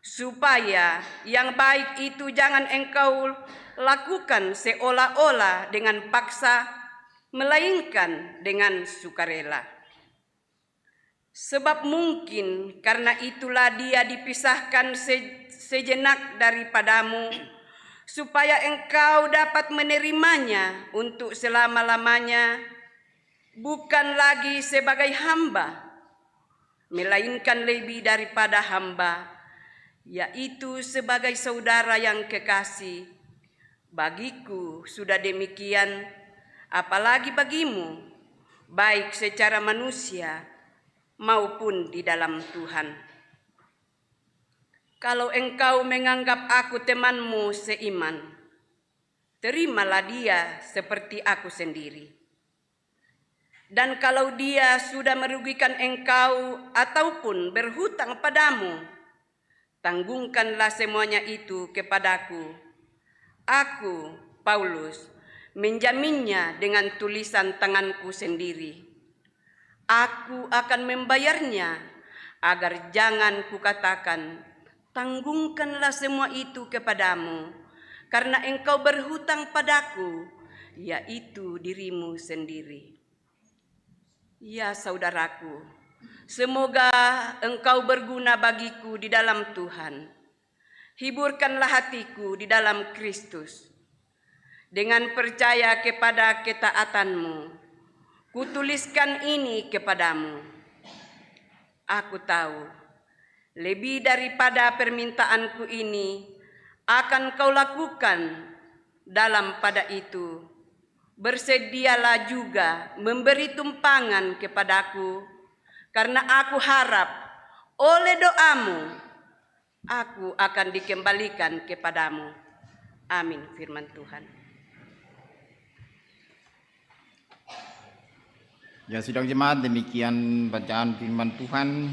supaya yang baik itu jangan engkau lakukan seolah-olah dengan paksa, melainkan dengan sukarela. Sebab mungkin karena itulah dia dipisahkan sejenak daripadamu, supaya engkau dapat menerimanya untuk selama-lamanya, bukan lagi sebagai hamba, melainkan lebih daripada hamba, yaitu sebagai saudara yang kekasih. Bagiku sudah demikian, apalagi bagimu, baik secara manusia maupun di dalam Tuhan. Kalau engkau menganggap aku temanmu seiman, terimalah dia seperti aku sendiri. Dan kalau dia sudah merugikan engkau ataupun berhutang padamu, tanggungkanlah semuanya itu kepadaku. Aku, Paulus, menjaminnya dengan tulisan tanganku sendiri. Aku akan membayarnya, agar jangan kukatakan, tanggungkanlah semua itu kepadamu, karena engkau berhutang padaku, yaitu dirimu sendiri. Ya saudaraku, semoga engkau berguna bagiku di dalam Tuhan. Hiburkanlah hatiku di dalam Kristus. Dengan percaya kepada ketaatanmu, kutuliskan ini kepadamu. Aku tahu, lebih daripada permintaanku ini akan kau lakukan. Dalam pada itu, bersedialah juga memberi tumpangan kepadaku, karena aku harap oleh doamu aku akan dikembalikan kepadamu. Amin. Firman Tuhan. Ya, sidang jemaat, demikian bacaan firman Tuhan.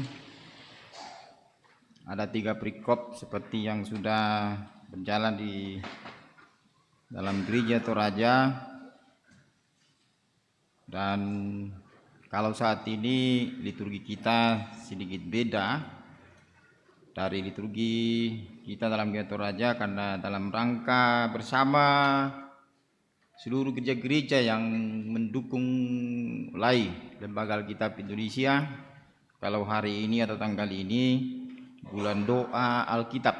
Ada 3 perikop seperti yang sudah berjalan di dalam gereja Toraja. Dan kalau saat ini liturgi kita sedikit beda dari liturgi kita dalam gereja Toraja, karena dalam rangka bersama seluruh gereja-gereja yang mendukung mulai Lembaga Alkitab Indonesia, kalau hari ini atau tanggal ini bulan doa Alkitab.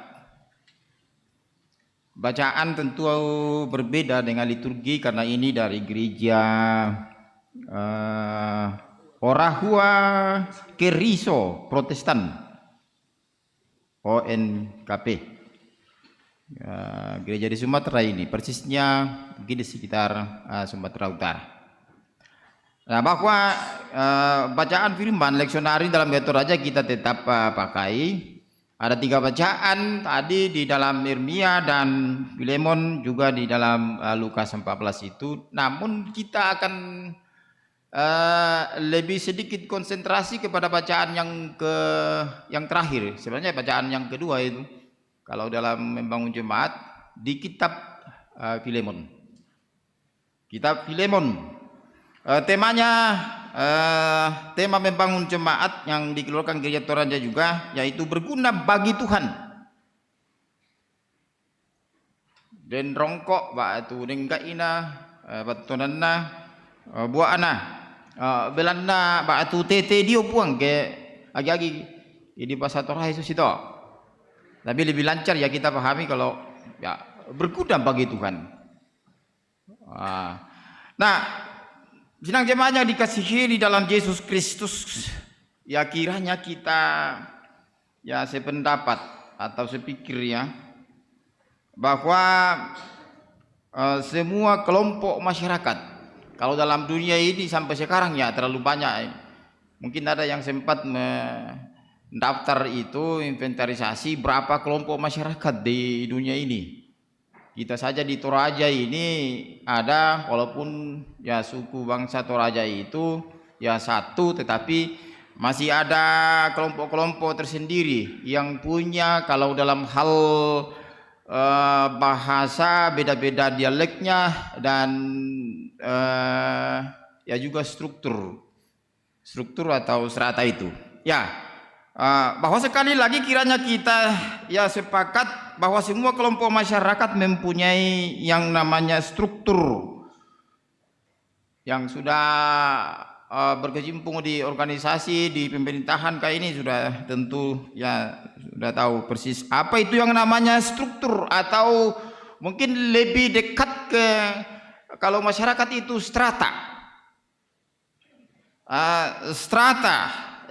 Bacaan tentu berbeda dengan liturgi karena ini dari gereja Orahua Keriso Protestan ONKP, gereja di Sumatera ini, persisnya mungkin di sekitar Sumatera Utara. Nah, bahwa bacaan firman leksionari dalam gereja Toraja kita tetap pakai. Ada 3 bacaan tadi di dalam Irmia dan Filemon, juga di dalam Lukas 14 itu. Namun kita akan lebih sedikit konsentrasi kepada bacaan yang terakhir. Sebenarnya bacaan yang kedua itu kalau dalam membangun jemaat di kitab Filemon. Kitab Filemon, temanya tema membangun jemaat yang dikeluarkan gereja Toraja juga, yaitu berguna bagi Tuhan. Den rongkok batu dengkaina batonana buana belanda batu tete dia puang ke agi-agi ini bahasa Torah Yesus itu. Tapi lebih lancar ya kita pahami kalau ya berguna bagi Tuhan. Nah, sidang jemaat yang dikasihi di dalam Yesus Kristus, ya kiranya kita ya sependapat atau sepikir ya, bahwa semua kelompok masyarakat, kalau dalam dunia ini sampai sekarang ya terlalu banyak. Mungkin ada yang sempat mendaftar itu inventarisasi berapa kelompok masyarakat di dunia ini. Kita saja di Toraja ini ada, walaupun ya suku bangsa Toraja itu ya satu, tetapi masih ada kelompok-kelompok tersendiri yang punya, kalau dalam hal bahasa beda-beda dialeknya, dan ya juga struktur atau strata itu. Ya, bahwa sekali lagi kiranya kita ya sepakat bahwa semua kelompok masyarakat mempunyai yang namanya struktur yang sudah berkecimpung di organisasi, di pemerintahan kayak ini sudah tentu ya sudah tahu persis apa itu yang namanya struktur, atau mungkin lebih dekat ke kalau masyarakat itu strata.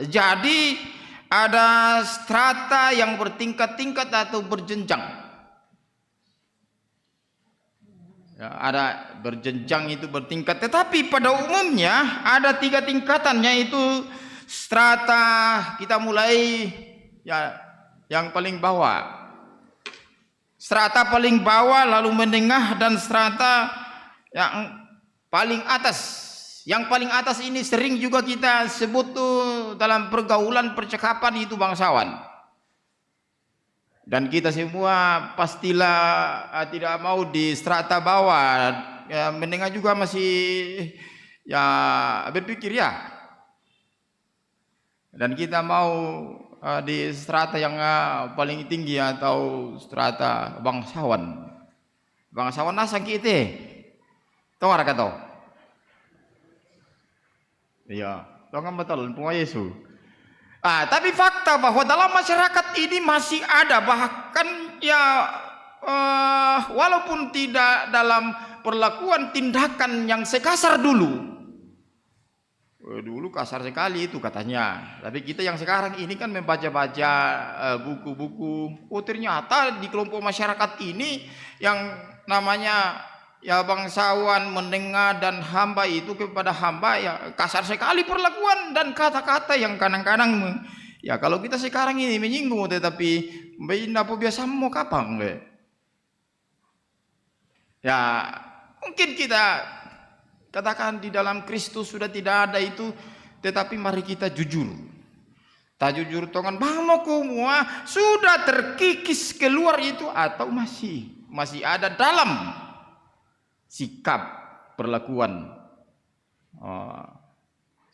Jadi ada strata yang bertingkat-tingkat atau berjenjang. Ya, ada berjenjang itu bertingkat, tetapi pada umumnya ada 3 tingkatan, yaitu strata kita mulai ya yang paling bawah. strata paling bawah, lalu menengah, dan strata yang paling atas. Yang paling atas ini sering juga kita sebut tuh dalam pergaulan percakapan itu bangsawan. Dan kita semua pastilah tidak mau di strata bawah, ya, menengah juga masih ya berpikir ya. Dan kita mau di strata yang paling tinggi atau strata bangsawan. Bangsawan nasang kita. Tahu nggak kata? Iya, tahu nggak betul Tuhan Yesus. Tapi fakta bahwa dalam masyarakat ini masih ada, bahkan ya walaupun tidak dalam perlakuan tindakan yang sekasar dulu. Dulu kasar sekali itu katanya. Tapi kita yang sekarang ini kan membaca-baca buku-buku. Oh ternyata di kelompok masyarakat ini yang namanya ya bangsawan, menengah, dan hamba itu kepada hamba ya kasar sekali perlakuan dan kata-kata yang kadang-kadang ya kalau kita sekarang ini menyinggung, tetapi apa biasa mau kapan ya mungkin kita katakan di dalam Kristus sudah tidak ada itu, tetapi mari kita jujur. Tak jujur tongan bahwa semua sudah terkikis keluar itu atau masih ada dalam sikap perlakuan.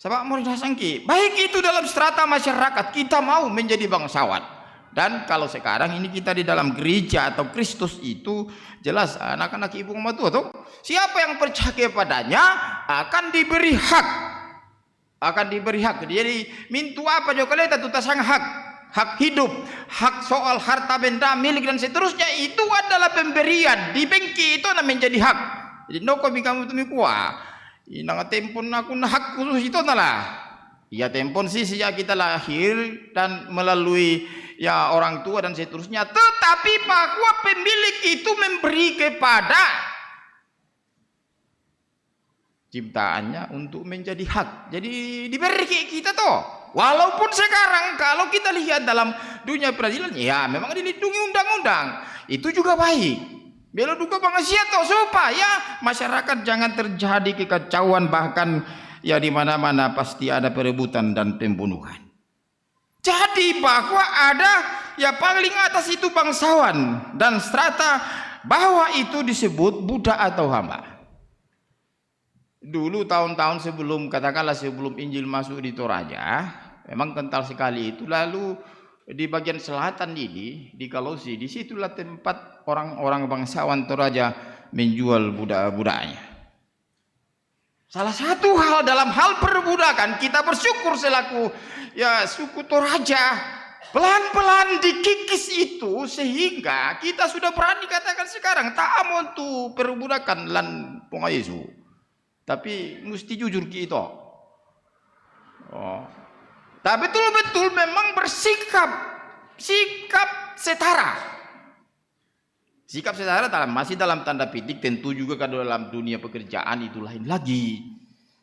Sebab mau disangki, baik itu dalam strata masyarakat kita mau menjadi bangsawan. Dan kalau sekarang ini kita di dalam gereja atau Kristus itu jelas anak-anak ibu rumah tua tuh, siapa yang percaya kepadanya akan diberi hak. Akan diberi hak. Jadi mintu apa juga kalian itu tasang hak hidup, hak soal harta benda milik dan seterusnya itu adalah pemberian. Di bengki itu namanya menjadi hak. Jadi noko kamu tumi kuah. Inang tempon aku na hak khusus itu nalah. Ya tempon sih sejak kita lahir dan melalui ya orang tua dan seterusnya. Tetapi bahwa pemilik itu memberi kepada ciptaannya untuk menjadi hak. Jadi diberi kita toh. Walaupun sekarang kalau kita lihat dalam dunia peradilan ya memang dilindungi undang-undang. Itu juga baik. Bela duka bangsa toh supaya masyarakat jangan terjadi kekacauan, bahkan ya di mana-mana pasti ada perebutan dan pembunuhan. Jadi bahwa ada ya paling atas itu bangsawan dan strata bawah itu disebut budak atau hamba. Dulu tahun-tahun sebelum katakanlah sebelum Injil masuk di Toraja, memang kental sekali itu. Lalu di bagian selatan ini di Kolosi, disitulah tempat orang-orang bangsawan Toraja menjual budak-budaknya. Salah satu hal dalam hal perbudakan kita bersyukur selaku ya suku Toraja pelan-pelan dikikis itu sehingga kita sudah berani katakan sekarang tak amun tu perbudakan lan Tuhan Yesus. Tapi mesti jujur kita. Tapi betul-betul memang bersikap setara. Sikap setara masih dalam tanda petik, tentu juga kalau dalam dunia pekerjaan itu lain lagi.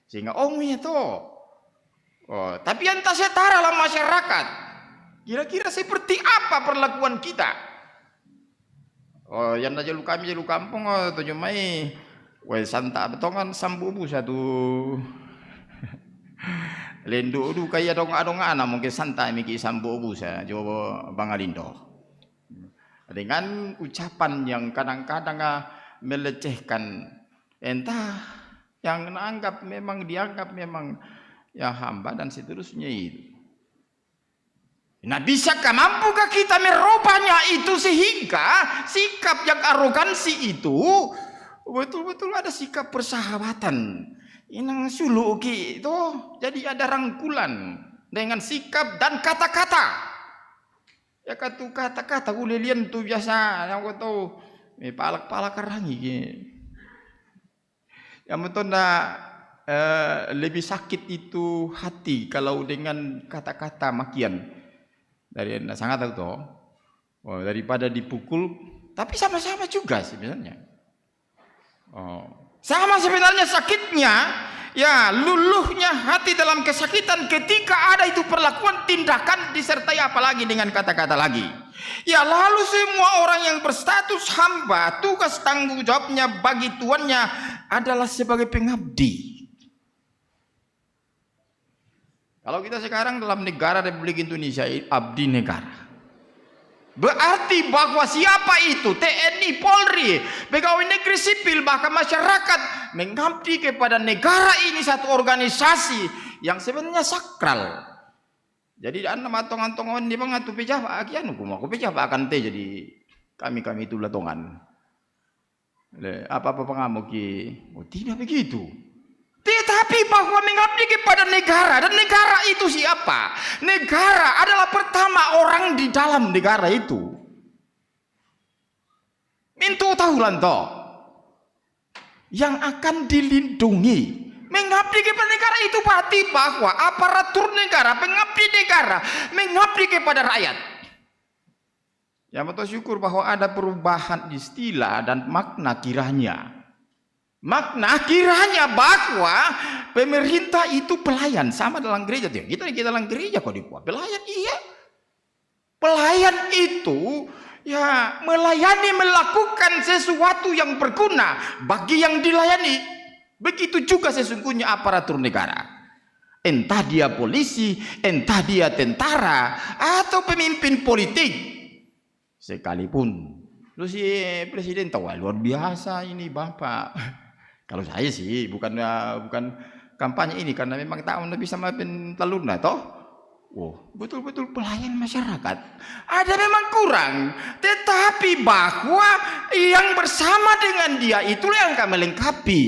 Sehingga itu. Tapi entah setara dalam masyarakat. Kira-kira seperti apa perlakuan kita? Yang aja lu kami lu kampung tujuh mai. Santa betongan sambubu satu. Lendo du kaya dong-adong ana mungkin santai miki sambubu sa Jawa Bangalindo. Dengan ucapan yang kadang-kadang melecehkan, entah yang dianggap memang ya hamba dan seterusnya itu. Nah, bisakah mampukah kita merubahnya itu sehingga sikap yang arogansi itu betul-betul ada sikap persahabatan. Inang suluki itu jadi ada rangkulan dengan sikap dan kata-kata. Ya kata-kata ulilian tu biasa yang kau tahu palak-palak karangi. Yang betul lebih sakit itu hati kalau dengan kata-kata makian dari sangat tahu toh. Daripada dipukul, tapi sama-sama juga sebenarnya. Sama sebenarnya sakitnya, ya luluhnya hati dalam kesakitan ketika ada itu perlakuan tindakan disertai apalagi dengan kata-kata lagi. Ya lalu semua orang yang berstatus hamba, tugas tanggung jawabnya bagi tuannya adalah sebagai pengabdi. Kalau kita sekarang dalam negara Republik Indonesia, abdi negara. Berarti bahwa siapa itu, TNI, Polri, pegawai negeri sipil, bahkan masyarakat mengabdi kepada negara ini, satu organisasi yang sebenarnya sakral. Jadi anda matong-antongan di mangatu pejah akian hukum aku pejah akan teh jadi kami itu latongan. Apa-apa pengamuk tidak begitu. Tetapi bahwa mengabdi kepada negara, dan negara itu siapa? Negara adalah pertama orang di dalam negara itu. Mintu tahu lanto yang akan dilindungi. Mengabdi kepada negara itu berarti bahwa aparatur negara, pengabdi negara, mengabdi kepada rakyat. Ya betul, syukur bahwa ada perubahan istilah dan makna kiranya. Makna kiranya bahwa pemerintah itu pelayan, sama dalam gereja. Kita dalam gereja kok dibuat pelayan, iya. Pelayan itu ya melayani, melakukan sesuatu yang berguna bagi yang dilayani. Begitu juga sesungguhnya aparatur negara. Entah dia polisi, entah dia tentara atau pemimpin politik sekalipun. Lu si presiden tahu luar biasa ini Bapak. Kalau saya sih bukan kampanye ini karena memang tahun lebih sama pentaluna toh. Oh, betul-betul pelayan masyarakat. Ada memang kurang, tetapi bahwa yang bersama dengan dia itulah yang akan melengkapi.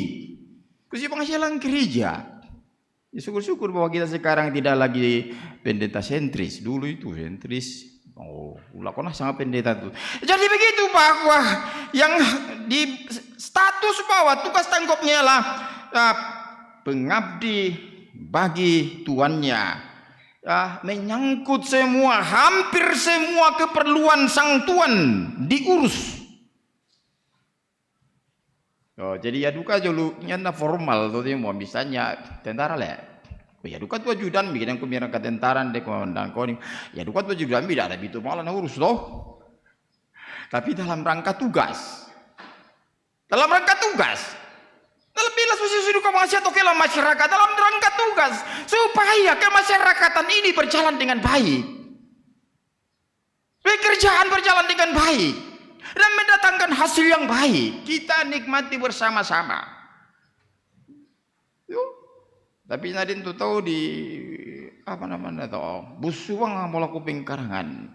Kursi penghasilan gereja. Ya, syukur-syukur bahwa kita sekarang tidak lagi pendeta sentris. Dulu itu sentris. Oh, ulakona sangat pendeta itu. Jadi begitu bahwa yang di status bawah tugas tanggungannya lah pengabdi bagi tuannya, menyangkut semua, hampir semua keperluan sang tuan diurus. Oh, jadi ya duka dulu nyanda formal tuh dia mau misalnya tentara lah. Ya duka tu ajudan bikin yang kumiran ketentaran dek komandan koning. Ya duka tu ajudan tidak ada itu malah urus loh. Tapi dalam rangka tugas. Dalam rangka tugas. Dalam bila susu duka masih atau kelam masyarakat dalam rangka tugas supaya kemasyarakatan ini berjalan dengan baik. Pekerjaan berjalan dengan baik dan mendatangkan hasil yang baik. Kita nikmati bersama-sama. Tapi nadin tu tahu di apa namanya tu busuang mola kuping karangan.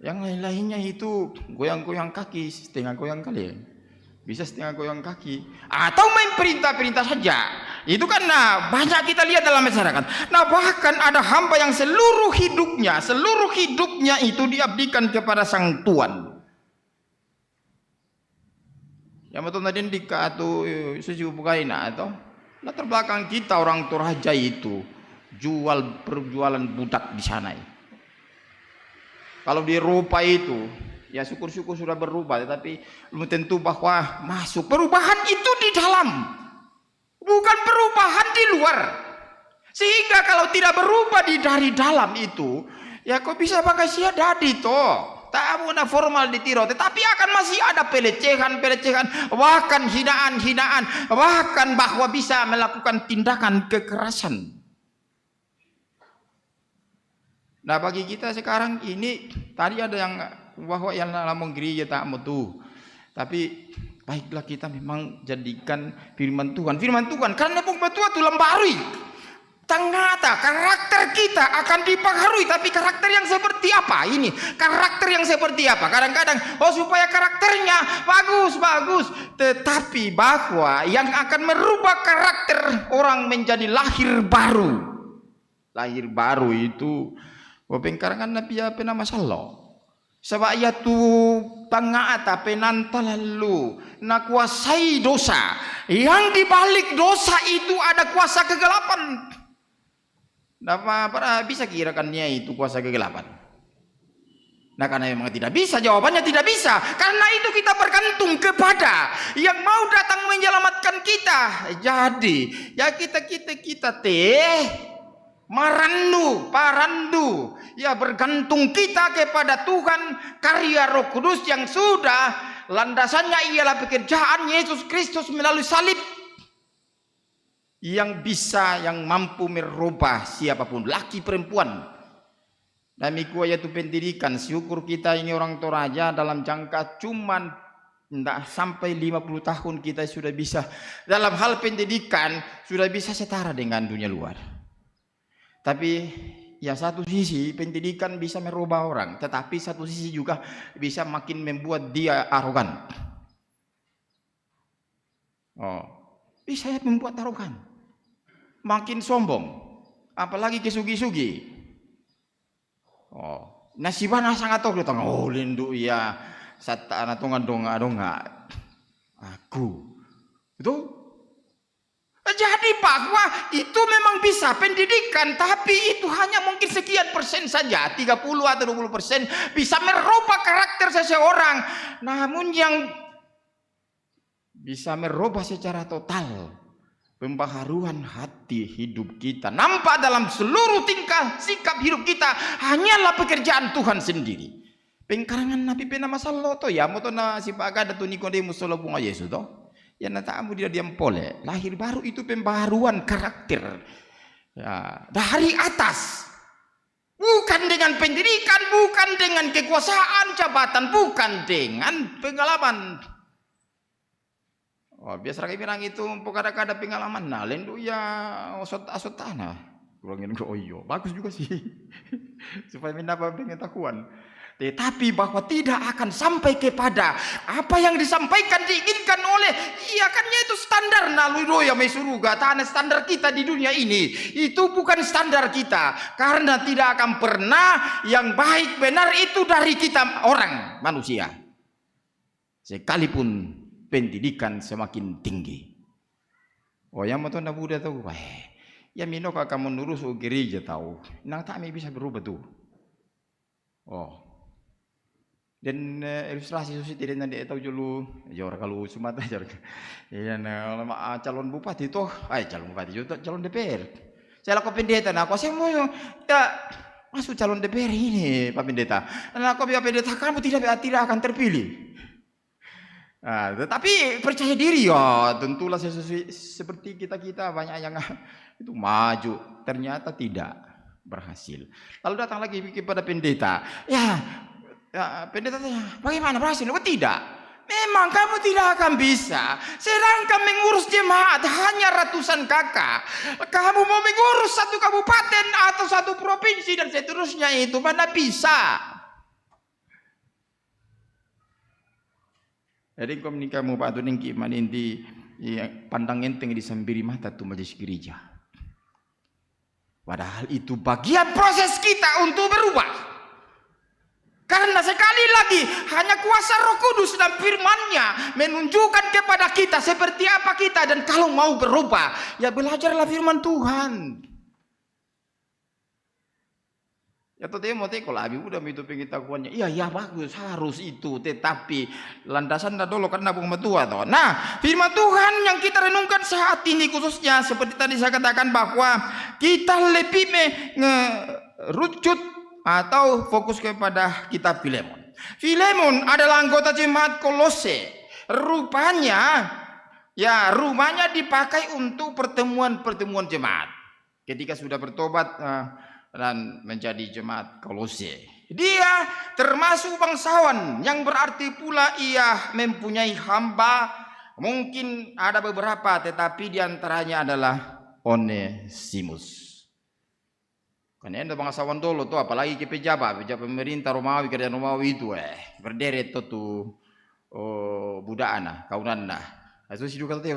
Yang lain-lainnya itu goyang-goyang kaki, setengah goyang kali. Bisa setengah goyang kaki atau main perintah-perintah saja. Itu karena banyak kita lihat dalam masyarakat. Nah, bahkan ada hamba yang seluruh hidupnya itu diabdikan kepada sang tuan. Yang betul nadin dika atau suci bukaina atau latar belakang kita orang Toraja itu perjualan budak di sana. Kalau di Eropa itu, ya syukur-syukur sudah berubah, tetapi belum tentu bahwa masuk. Perubahan itu di dalam, bukan perubahan di luar. Sehingga kalau tidak berubah dari dalam itu, ya kok bisa pakai siadadi toh. Tak ada formal ditiro, tetapi akan masih ada pelecehan, bahkan hinaan, bahkan bahwa bisa melakukan tindakan kekerasan. Nah, bagi kita sekarang ini tadi ada yang bahwa yang dalam gereja tak mutu, tapi baiklah kita memang jadikan firman Tuhan karena firman Tuhan itu lembarui. Ternyata karakter kita akan dipengaruhi, tapi karakter yang seperti apa ini? Karakter yang seperti apa? Kadang-kadang supaya karakternya bagus, tetapi bahwa yang akan merubah karakter orang menjadi lahir baru. Lahir baru itu pengkarangan Nabi apa nama sallo. Sebab ia tu tangata penanta lalu nak kuasai dosa. Yang dibalik dosa itu ada kuasa kegelapan. Apa bisa kirakan dia itu kuasa kegelapan. Nah, karena memang tidak bisa, jawabannya tidak bisa. Karena itu kita bergantung kepada yang mau datang menyelamatkan kita. Jadi, ya kita parandu. Ya, bergantung kita kepada Tuhan, karya Roh Kudus yang sudah landasannya ialah pekerjaan Yesus Kristus melalui salib. Yang mampu merubah siapapun, laki perempuan. Demikian yaitu pendidikan. Syukur kita ini orang Toraja dalam jangka cuman tidak sampai 50 tahun kita sudah bisa dalam hal pendidikan sudah bisa setara dengan dunia luar. Tapi ya satu sisi pendidikan bisa merubah orang, tetapi satu sisi juga bisa makin membuat dia arogan. Bisa membuat arogan, makin sombong, apalagi kesugi-sugi. Nasibana sangat toh kita lindu ya sata anatongan donga aku itu. Jadi bahwa itu memang bisa pendidikan, tapi itu hanya mungkin sekian persen saja, 30 atau 20% bisa merubah karakter seseorang. Namun yang bisa merubah secara total pembaharuan hati hidup kita, nampak dalam seluruh tingkah sikap hidup kita, hanyalah pekerjaan Tuhan sendiri. Pengkarangan Nabi pena masalah to ya, moto na si Paga datu Nikodemus solo bunga Yesus to. Ya natamu dia diam pole. Lahir baru itu pembaharuan karakter. Ya, dari atas. Bukan dengan pendidikan, bukan dengan kekuasaan, jabatan, bukan dengan pengalaman. Biasa kami bilang itu kada pengalaman. Nah, lendu ya asot-asotana. Kurangin iyo, bagus juga sih. Supaya mendapat pengetahuan. Tetapi bahwa tidak akan sampai kepada apa yang disampaikan diinginkan oleh iakannya itu standar nalui ya mesuruga tanah standar kita di dunia ini. Itu bukan standar kita, karena tidak akan pernah yang baik benar itu dari kita orang manusia. Sekalipun pendidikan semakin tinggi. Yang mau tahu Buddha tahu, ya minok akan menurus gereja tahu, nang tak bisa berubah tuh. Dan ilustrasi sosial tidak nanti tahu dulu, jauh kalau Sumatera jauh, ya calon bupati tuh, calon bupati juga calon DPR. Saya lakukan pendeta, nah aku saya mau ya masuk calon DPR ini Pak Pendeta, nah aku biar pendeta kamu tidak akan terpilih. Tetapi percaya diri ya, tentulah seperti kita banyak yang itu maju, ternyata tidak berhasil. Lalu datang lagi kepada pendeta, ya pendeta tanya, bagaimana berhasil? Tidak. Memang kamu tidak akan bisa. Sedangkan mengurus jemaat hanya ratusan kakak. Kamu mau mengurus satu kabupaten atau satu provinsi dan seterusnya itu mana bisa? Jadi kamu Pak tu ningki maninti pandang enteng di sembiri mata tu majelis gereja. Padahal itu bagian proses kita untuk berubah. Karena sekali lagi hanya kuasa Roh Kudus dan firman-Nya menunjukkan kepada kita seperti apa kita, dan kalau mau berubah ya belajarlah firman Tuhan. Ya tadi mau kalau abi udah itu pengetahuannya, iya bagus harus itu, tetapi landasan dulu karena bung metua toh. Nah firman Tuhan yang kita renungkan saat ini khususnya seperti tadi saya katakan bahwa kita lebih mengerucut atau fokus kepada kitab Filemon. Filemon adalah anggota jemaat Kolose. Rupanya rumahnya dipakai untuk pertemuan jemaat. Ketika sudah bertobat dan menjadi jemaat Kolose. Dia termasuk bangsawan yang berarti pula ia mempunyai hamba. Mungkin ada beberapa, tetapi diantaranya adalah Onesimus. Karena ada bangsawan dulu tuh, apalagi ke pejabat pemerintah Romawi, kerajaan Romawi itu berderet tuh budana kaunan nah. Itu sih juga tuh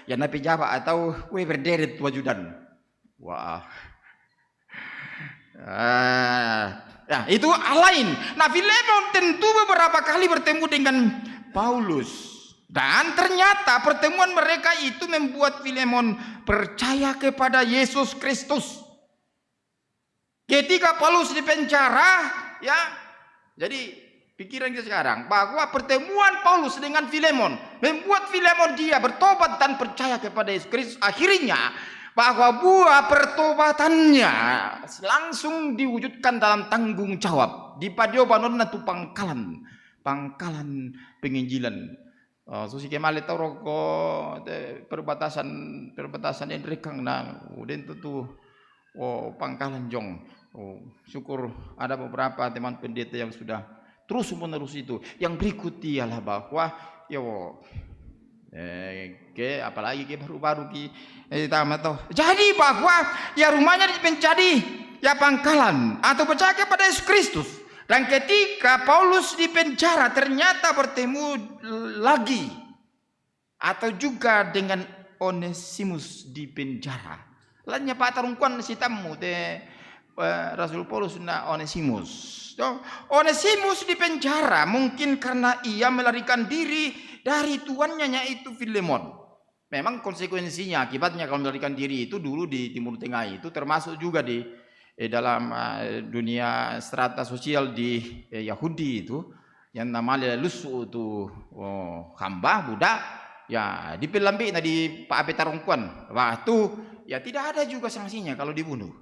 ya na pejabat atau berderet tuh ajudan. Wah. Ya, itu hal lain. Nah, Filemon tentu beberapa kali bertemu dengan Paulus. Dan ternyata pertemuan mereka itu membuat Filemon percaya kepada Yesus Kristus. Ketika Paulus di penjara, ya, Jadi pikiran kita sekarang bahwa pertemuan Paulus dengan Filemon membuat Filemon dia bertobat dan percaya kepada Yesus Kristus. Akhirnya bahwa buah pertobatannya langsung diwujudkan dalam tanggung jawab di padiobanon tu pangkalan penginjilan. Susi kemali tau ko perbatasan yang rekang na udah itu pangkalan jong. Syukur ada beberapa teman pendeta yang sudah terus menerus itu. Yang berikut ialah bahwa apalagi baru-baru tamat toh. Jadi bahwa ya rumahnya menjadi ya pangkalan atau percaya kepada Yesus Kristus. Dan ketika Paulus di penjara ternyata bertemu lagi atau juga dengan Onesimus di penjara. Lainnya Pak Tarungkuan si tamu Rasul Paulus na Onesimus. Onesimus di penjara mungkin karena ia melarikan diri dari tuannya yaitu Filemon. Memang konsekuensinya akibatnya kalau melarikan diri itu dulu di Timur Tengah itu termasuk juga di dalam dunia strata sosial di Yahudi itu yang namanya lusu itu hamba budak ya dipelambi di Pak Petarungkuan. Waktu ya tidak ada juga sanksinya kalau dibunuh.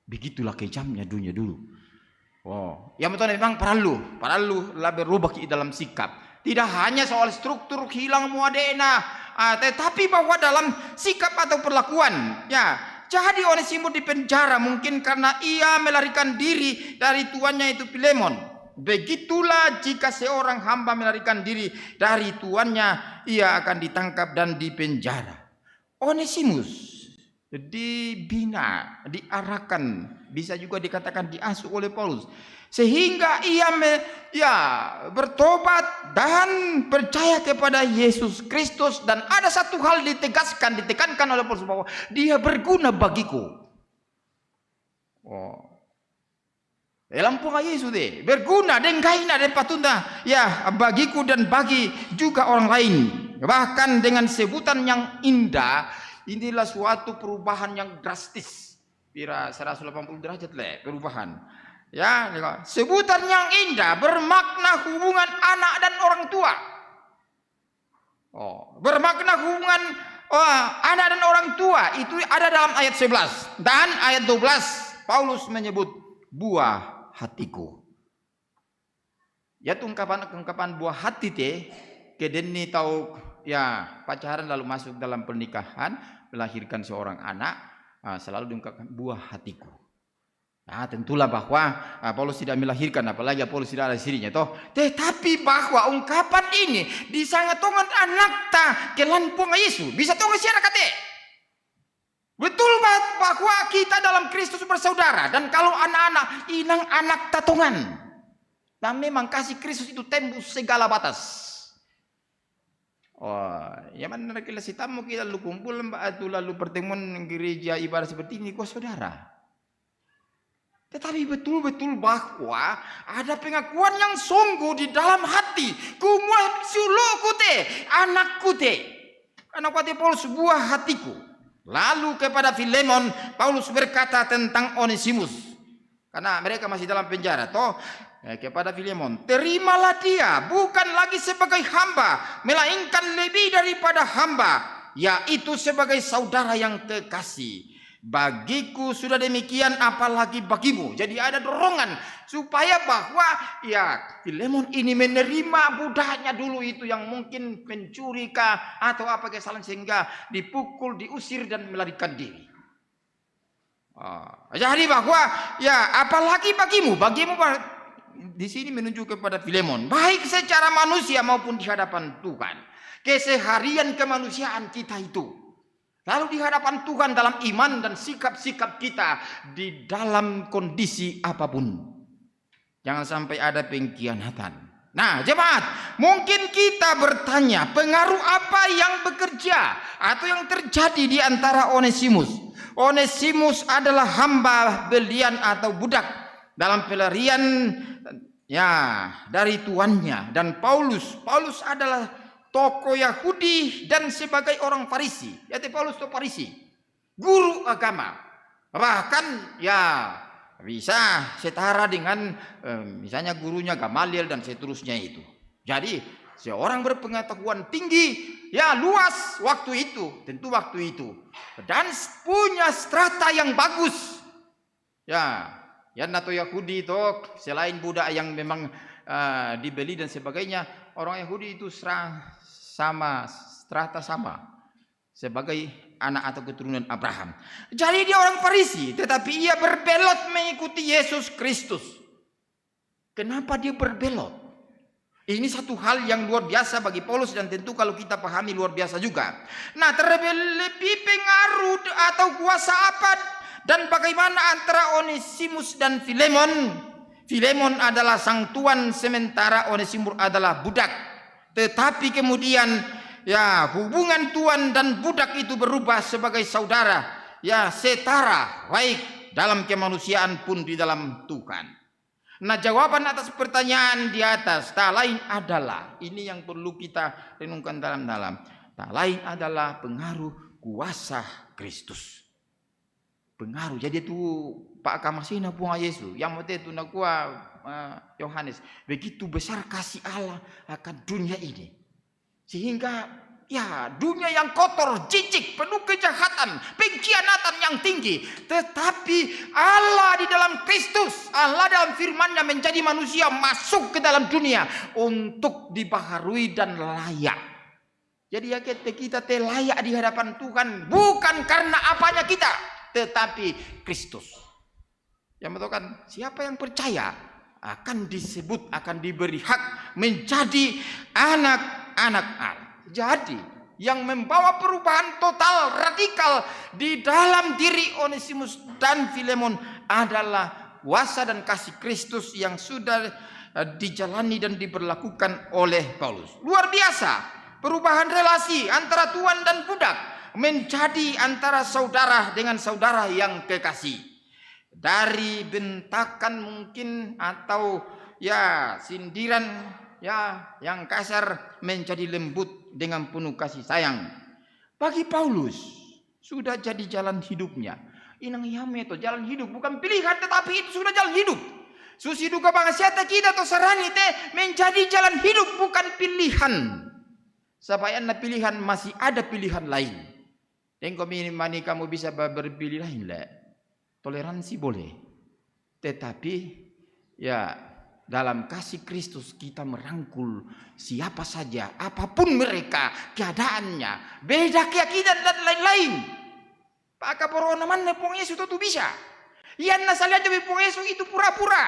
Begitulah kejamnya dunia dulu. Yang betul memang perlu lebih berubah dalam sikap. Tidak hanya soal struktur hilang muadena, tetapi bahwa dalam sikap atau perlakuan. Ya, jadi Onesimus di penjara mungkin karena ia melarikan diri dari tuannya itu Filemon. Begitulah jika seorang hamba melarikan diri dari tuannya, ia akan ditangkap dan dipenjara. Onesimus dibina, diarahkan, bisa juga dikatakan diasuh oleh Paulus. Sehingga ia bertobat dan percaya kepada Yesus Kristus. Dan ada satu hal ditekankan oleh Paulus bahwa dia berguna bagiku. Elampung Yesus deh, berguna dan kaina dan patunda ya bagiku dan bagi juga orang lain. Bahkan dengan sebutan yang indah, inilah suatu perubahan yang drastis. Kira 180 derajat perubahan. Ya, sebutan yang indah bermakna hubungan anak dan orang tua. Bermakna hubungan anak dan orang tua itu ada dalam ayat 11 dan ayat 12 Paulus menyebut buah hatiku. Ya ungkapan buah hati kedeni tahu ya pacaran lalu masuk dalam pernikahan melahirkan seorang anak selalu diungkapkan buah hatiku. Nah, tentulah bahwa Paulus tidak melahirkan, apalagi Paulus tidak ada sirinya toh. Tetapi bahwa ungkapan ini disangatongan anak ta kelampung Yesus bisa tong siara kate. Betul bahwa kita dalam Kristus bersaudara dan kalau anak-anak inang anak tatongan. Dan memang kasih Kristus itu tembus segala batas. Ya mana kita tamu kita lalu kumpul lalu pertemuan gereja ibadah seperti ini kok saudara. Tetapi betul-betul bahwa ada pengakuan yang sungguh di dalam hati. Kumua suluku anakku anak Paulus buah hatiku. Lalu kepada Filemon Paulus berkata tentang Onesimus. Karena mereka masih dalam penjara toh. Kepada Filemon, terimalah dia bukan lagi sebagai hamba, melainkan lebih daripada hamba, yaitu sebagai saudara yang kekasih. Bagiku sudah demikian, apalagi bagimu. Jadi ada dorongan supaya bahwa ya Filemon ini menerima budaknya dulu itu yang mungkin mencuri atau apa kesalahan sehingga dipukul, diusir dan melarikan diri. Jadi bahwa ya apalagi bagimu di sini menunjuk kepada Filemon, baik secara manusia maupun di hadapan Tuhan. Keseharian kemanusiaan kita itu. Lalu di hadapan Tuhan dalam iman dan sikap-sikap kita di dalam kondisi apapun. Jangan sampai ada pengkhianatan. Nah, jemaat, mungkin kita bertanya, pengaruh apa yang bekerja atau yang terjadi di antara Onesimus? Onesimus adalah hamba belian atau budak dalam pelarian dari tuannya. Dan Paulus adalah tokoh Yahudi dan sebagai orang Farisi. Yaitu Paulus itu Farisi, guru agama. Bahkan bisa setara dengan misalnya gurunya Gamaliel dan seterusnya itu. Jadi seorang berpengetahuan tinggi, ya luas waktu itu, tentu waktu itu, dan punya strata yang bagus. Ya atau Yahudi itu selain budak yang memang dibeli dan sebagainya, orang Yahudi itu strata sama sebagai anak atau keturunan Abraham. Jadi dia orang Farisi, tetapi ia berbelot mengikuti Yesus Kristus. Kenapa dia berbelot? Ini satu hal yang luar biasa bagi Paulus, dan tentu kalau kita pahami luar biasa juga. Nah, terlebih pengaruh atau kuasa apa dan bagaimana antara Onesimus dan Filemon? Filemon adalah sang tuan, sementara Onesimus adalah budak. Tetapi kemudian ya hubungan tuan dan budak itu berubah sebagai saudara, ya setara, baik dalam kemanusiaan pun di dalam Tuhan. Nah, jawaban atas pertanyaan di atas tak lain adalah, ini yang perlu kita renungkan dalam-dalam, tak lain adalah pengaruh kuasa Kristus. Pengaruh. Jadi itu Pak Kamasina punga Yesus yang mati itu nakua Yohanes, begitu besar kasih Allah akan dunia ini, sehingga ya dunia yang kotor, jijik, penuh kejahatan, pengkhianatan yang tinggi, tetapi Allah di dalam Kristus, Allah dalam firman-Nya menjadi manusia, masuk ke dalam dunia untuk dibaharui dan layak. Jadi ya kita layak di hadapan Tuhan bukan karena apanya kita, tetapi Kristus. Yang mengatakan siapa yang percaya akan disebut, akan diberi hak menjadi anak-anak Allah. Jadi yang membawa perubahan total radikal di dalam diri Onesimus dan Filemon adalah kuasa dan kasih Kristus yang sudah dijalani dan diberlakukan oleh Paulus. Luar biasa perubahan relasi antara tuan dan budak menjadi antara saudara dengan saudara yang kekasih. Dari bentakan mungkin atau ya sindiran ya yang kasar menjadi lembut dengan penuh kasih sayang. Bagi Paulus sudah jadi jalan hidupnya. Inang yame itu jalan hidup bukan pilihan, tetapi itu sudah jalan hidup. Susi duka bangsa kita atau sarani teh menjadi jalan hidup bukan pilihan. Sabayana pilihan masih ada pilihan lain. Tengok mani kamu bisa berpilih lain lah. Toleransi boleh, tetapi ya dalam kasih Kristus kita merangkul siapa saja, apapun mereka, keadaannya, beda keyakinan dan lain-lain. Pak kaporo naman na pong Yesus itu bisa. Yan na salian jawi pong Yesus itu pura-pura.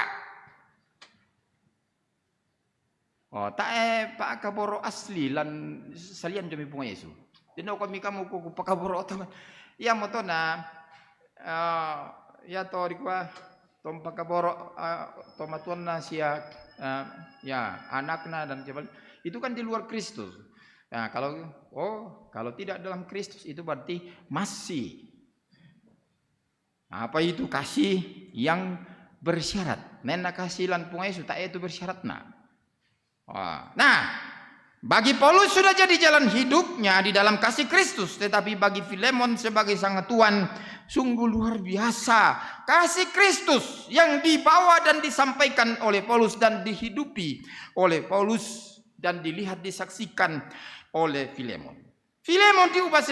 Oh, tak pak kaporo asli lan salian jawi pong Yesus. Dino kami kamu ko pak kaporo teman. Ya mo to na ya to dikwa tom pakaboro tomatuan na siya ya anaknya dan sebagainya itu kan di luar Kristus. Nah, kalau tidak dalam Kristus itu berarti masih apa itu kasih yang bersyarat. Nena kasih lan pungai su tak itu bersyarat nah. Nah, bagi Paulus sudah jadi jalan hidupnya di dalam kasih Kristus, tetapi bagi Filemon sebagai sang tuan sungguh luar biasa kasih Kristus yang dibawa dan disampaikan oleh Paulus dan dihidupi oleh Paulus dan dilihat disaksikan oleh Filemon. Filemon diubah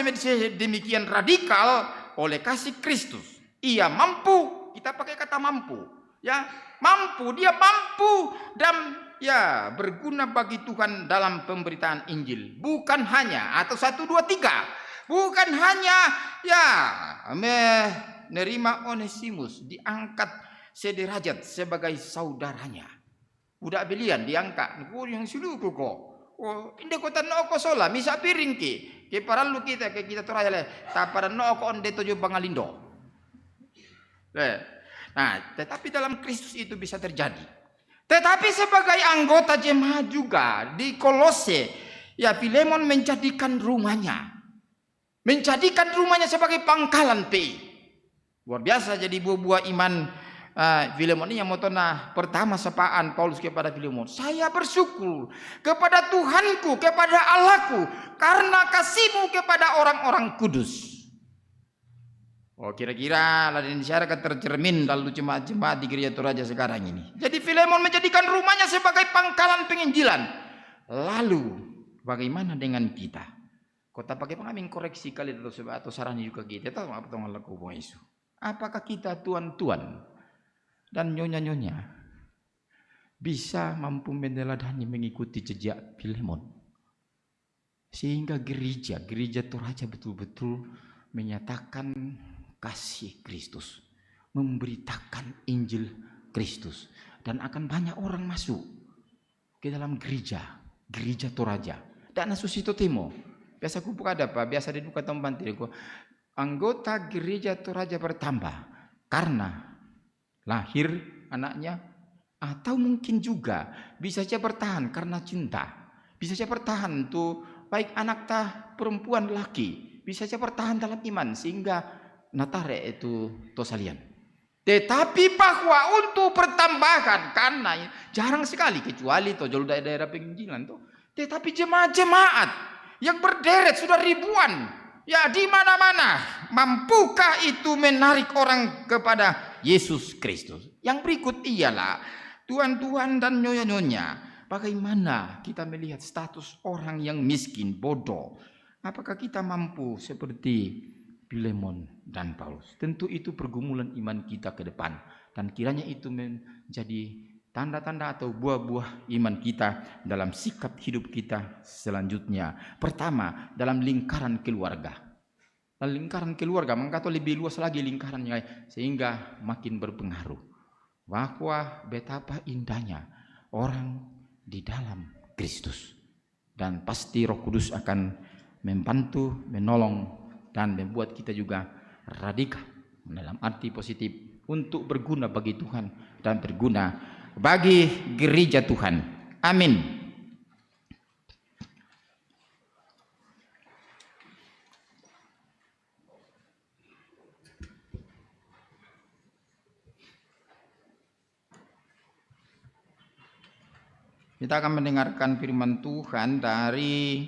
demikian radikal oleh kasih Kristus. Ia mampu, kita pakai kata mampu, ya mampu, dia mampu dan ya berguna bagi Tuhan dalam pemberitaan Injil. Bukan hanya atau 1, 2, 3. Bukan hanya ya menerima Onesimus diangkat sederajat sebagai saudaranya. Budak belian diangkat. Yang sulu kok. Oh, inde kota no ko sola misa piring ke paralu kita ke kita toraya le ta para no ko onde tojo bangalindo. Nah, tetapi dalam Kristus itu bisa terjadi. Tetapi sebagai anggota jemaat juga di Kolose, ya Filemon menjadikan rumahnya sebagai pangkalan P. Luar biasa jadi buah-buah iman Filemon ini yang motona pertama sapaan Paulus kepada Filemon. Saya bersyukur kepada Tuhanku, kepada Allahku karena kasihmu kepada orang-orang kudus. Oh, kira-kira laden masyarakat tercermin lalu jemaat-jemaat di Gereja Toraja sekarang ini. Jadi Filemon menjadikan rumahnya sebagai pangkalan penginjilan. Lalu bagaimana dengan kita? Kota pakai pengamin koreksi kali atau saran juga kita tahu apa tong laku isu. Apakah kita tuan-tuan dan nyonya-nyonya bisa mampu meneladani mengikuti jejak Filemon? Sehingga gereja Toraja betul-betul menyatakan kasih Kristus, memberitakan Injil Kristus, dan akan banyak orang masuk ke dalam gereja Toraja. Dan Susito Temo, biasa kupuk ada apa? Biasa di duka tempat anggota gereja Toraja bertambah karena lahir anaknya, atau mungkin juga bisa saja bertahan karena cinta, bisa saja bertahan tuh baik anak tah perempuan laki, bisa saja bertahan dalam iman sehingga natare itu tosalian. Tetapi bahwa untuk pertambahan, karena jarang sekali kecuali tojol daerah penginjilan tuh. Tetapi jemaat-jemaat yang berderet sudah ribuan, ya di mana-mana, mampukah itu menarik orang kepada Yesus Kristus? Yang berikut ialah tuan-tuan dan nyonya-nyonya, bagaimana kita melihat status orang yang miskin, bodoh? Apakah kita mampu seperti Filemon dan Paulus? Tentu itu pergumulan iman kita ke depan, dan kiranya itu menjadi tanda-tanda atau buah-buah iman kita dalam sikap hidup kita selanjutnya. Pertama, dalam lingkaran keluarga. Dalam lingkaran keluarga, mengatakan lebih luas lagi lingkarannya sehingga makin berpengaruh. Bahwa betapa indahnya orang di dalam Kristus, dan pasti Roh Kudus akan membantu, menolong, dan membuat kita juga radikal dalam arti positif untuk berguna bagi Tuhan dan berguna bagi gereja Tuhan. Amin. Kita akan mendengarkan firman Tuhan dari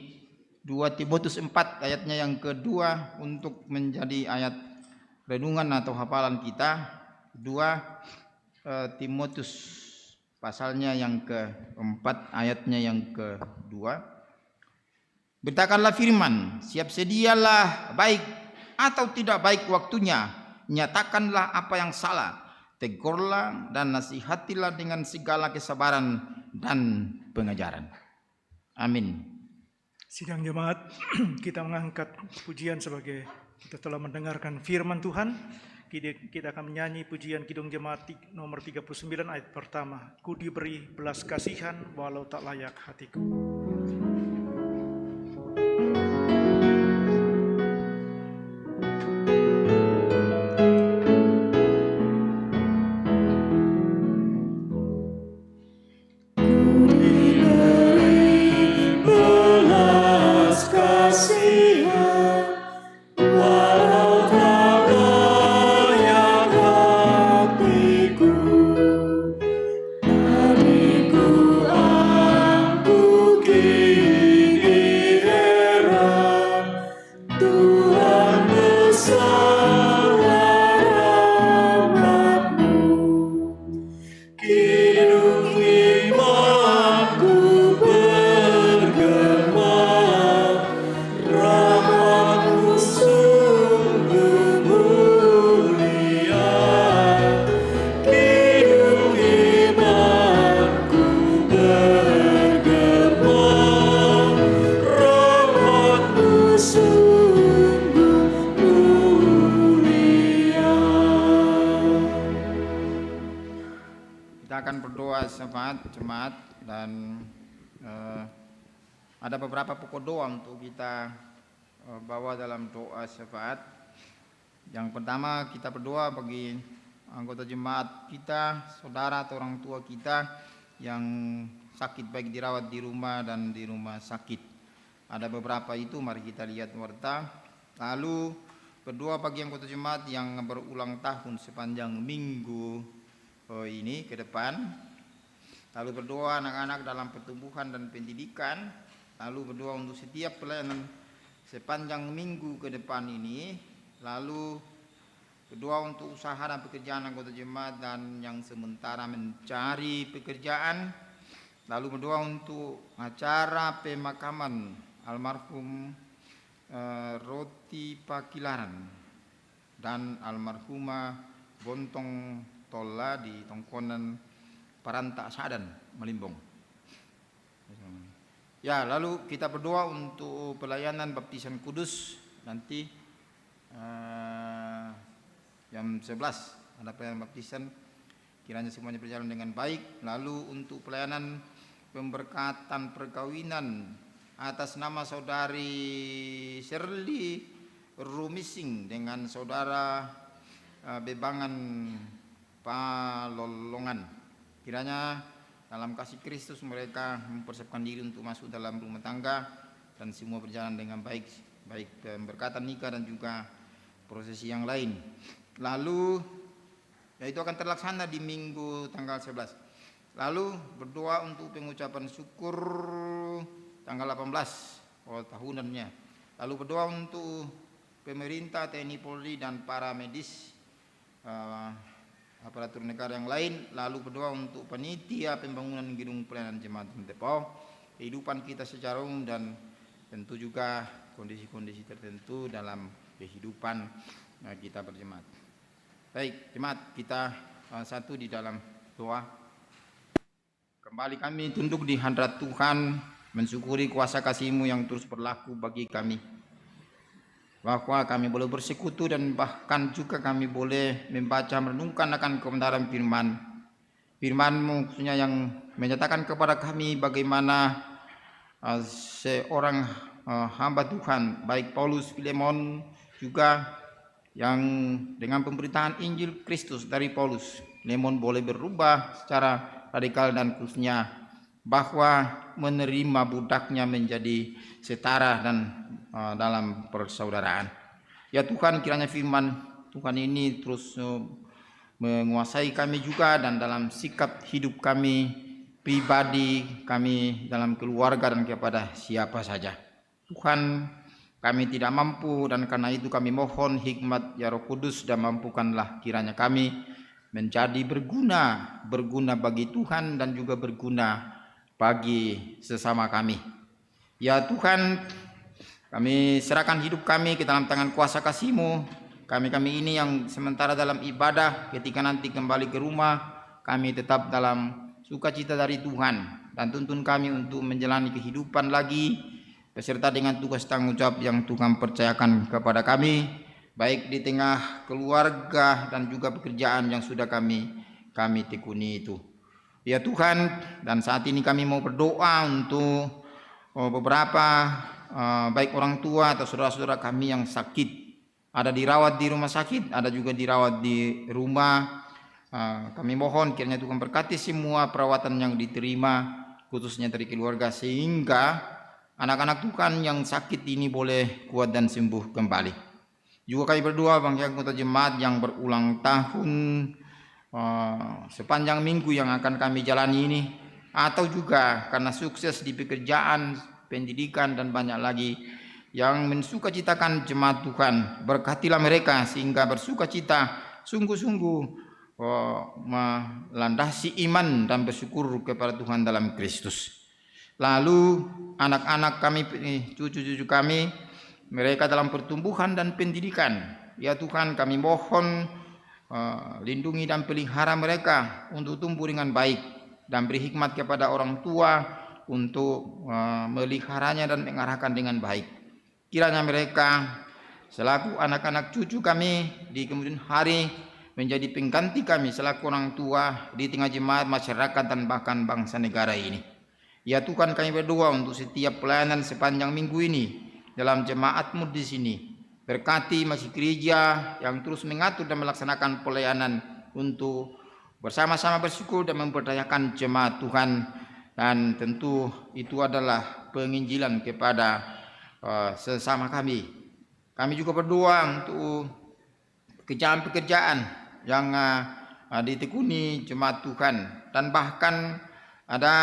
2 Timotius 4 ayatnya yang kedua untuk menjadi ayat renungan atau hafalan kita. 2 Timotius pasalnya yang keempat ayatnya yang kedua. Beritakanlah firman, siap sedialah baik atau tidak baik waktunya, nyatakanlah apa yang salah, tegurlah dan nasihatilah dengan segala kesabaran dan pengajaran. Amin. Sidang jemaat, kita mengangkat pujian sebagai kita telah mendengarkan firman Tuhan. Kita akan menyanyi pujian Kidung Jemaat nomor 39 ayat pertama. Ku diberi belas kasihan walau tak layak hatiku. Jemaat dan ada beberapa pokok doa untuk kita bawa dalam doa syafaat. Yang pertama kita berdoa bagi anggota jemaat kita, saudara atau orang tua kita yang sakit baik dirawat di rumah dan di rumah sakit. Ada beberapa itu, mari kita lihat warta. Lalu berdoa bagi anggota jemaat yang berulang tahun sepanjang minggu ini ke depan. Lalu berdoa anak-anak dalam pertumbuhan dan pendidikan. Lalu berdoa untuk setiap pelayanan sepanjang minggu ke depan ini. Lalu Kedua, untuk usaha dan pekerjaan anggota jemaat dan yang sementara mencari pekerjaan. Lalu berdoa untuk acara pemakaman almarhum Roti Pakilaran dan almarhumah Bontong Tolla di Tongkonan Parantak Sadan, Malimbong. Ya, lalu kita berdoa untuk pelayanan baptisan kudus nanti jam 11 ada pelayanan baptisan, kiranya semuanya berjalan dengan baik. Lalu untuk pelayanan pemberkatan perkawinan atas nama saudari Shirley Rumising dengan saudara Bebangan Palolongan, kiranya dalam kasih Kristus mereka mempersiapkan diri untuk masuk dalam rumah tangga dan semua berjalan dengan baik, baik pemberkatan nikah dan juga prosesi yang lain. Lalu itu akan terlaksana di minggu tanggal 11. Lalu berdoa untuk pengucapan syukur tanggal 18 tahunannya. Lalu berdoa untuk pemerintah, TNI, Polri dan para medis, aparatur negara yang lain. Lalu berdoa untuk panitia pembangunan gedung pelayanan jemaat Depok, kehidupan kita secara umum dan tentu juga kondisi-kondisi tertentu dalam kehidupan kita berjemaat. Baik, jemaat kita satu di dalam doa. Kembali kami tunduk di hadirat Tuhan, mensyukuri kuasa kasih-Mu yang terus berlaku bagi kami, bahwa kami boleh bersekutu dan bahkan juga kami boleh membaca merenungkan akan kebenaran firman-Mu, khususnya yang menyatakan kepada kami bagaimana seorang hamba Tuhan, baik Paulus, Filemon, juga yang dengan pemberitaan Injil Kristus dari Paulus, Filemon boleh berubah secara radikal dan khususnya bahwa menerima budaknya menjadi setara dan dalam persaudaraan. Ya Tuhan, kiranya firman Tuhan ini terus menguasai kami juga dan dalam sikap hidup kami pribadi, kami dalam keluarga dan kepada siapa saja. Tuhan, kami tidak mampu dan karena itu kami mohon hikmat ya Roh Kudus dan mampukanlah kiranya kami menjadi berguna bagi Tuhan dan juga berguna bagi sesama kami. Ya Tuhan, kami serahkan hidup kami ke dalam tangan kuasa kasih-Mu. Kami ini yang sementara dalam ibadah, ketika nanti kembali ke rumah, kami tetap dalam sukacita dari Tuhan dan tuntun kami untuk menjalani kehidupan lagi beserta dengan tugas tanggung jawab yang Tuhan percayakan kepada kami, baik di tengah keluarga dan juga pekerjaan yang sudah kami tekuni itu. Ya Tuhan, dan saat ini kami mau berdoa untuk beberapa baik orang tua atau saudara-saudara kami yang sakit, ada dirawat di rumah sakit, ada juga dirawat di rumah. Kami mohon kiranya Tuhan berkati semua perawatan yang diterima, khususnya dari keluarga, sehingga anak-anak Tuhan yang sakit ini boleh kuat dan sembuh kembali. Juga kami berdoa bagi anggota jemaat yang berulang tahun sepanjang minggu yang akan kami jalani ini, atau juga karena sukses di pekerjaan, pendidikan dan banyak lagi yang mensukacitakan jemaat Tuhan. Berkatilah mereka sehingga bersukacita sungguh-sungguh melandasi iman dan bersyukur kepada Tuhan dalam Kristus. Lalu anak-anak kami, cucu-cucu kami, mereka dalam pertumbuhan dan pendidikan. Ya Tuhan, kami mohon lindungi dan pelihara mereka untuk tumbuh dengan baik dan beri hikmat kepada orang tua untuk meliharanya dan mengarahkan dengan baik. Kiranya mereka selaku anak-anak cucu kami di kemudian hari menjadi pengganti kami selaku orang tua di tengah jemaat, masyarakat dan bahkan bangsa negara ini. Ya Tuhan, kami berdoa untuk setiap pelayanan sepanjang minggu ini dalam jemaat-Mu di sini. Berkati masjid gereja yang terus mengatur dan melaksanakan pelayanan untuk bersama-sama bersyukur dan memberdayakan jemaat Tuhan. Dan tentu itu adalah penginjilan kepada sesama kami. Kami juga berdoa untuk pekerjaan-pekerjaan yang ditekuni jemaat Tuhan. Dan bahkan ada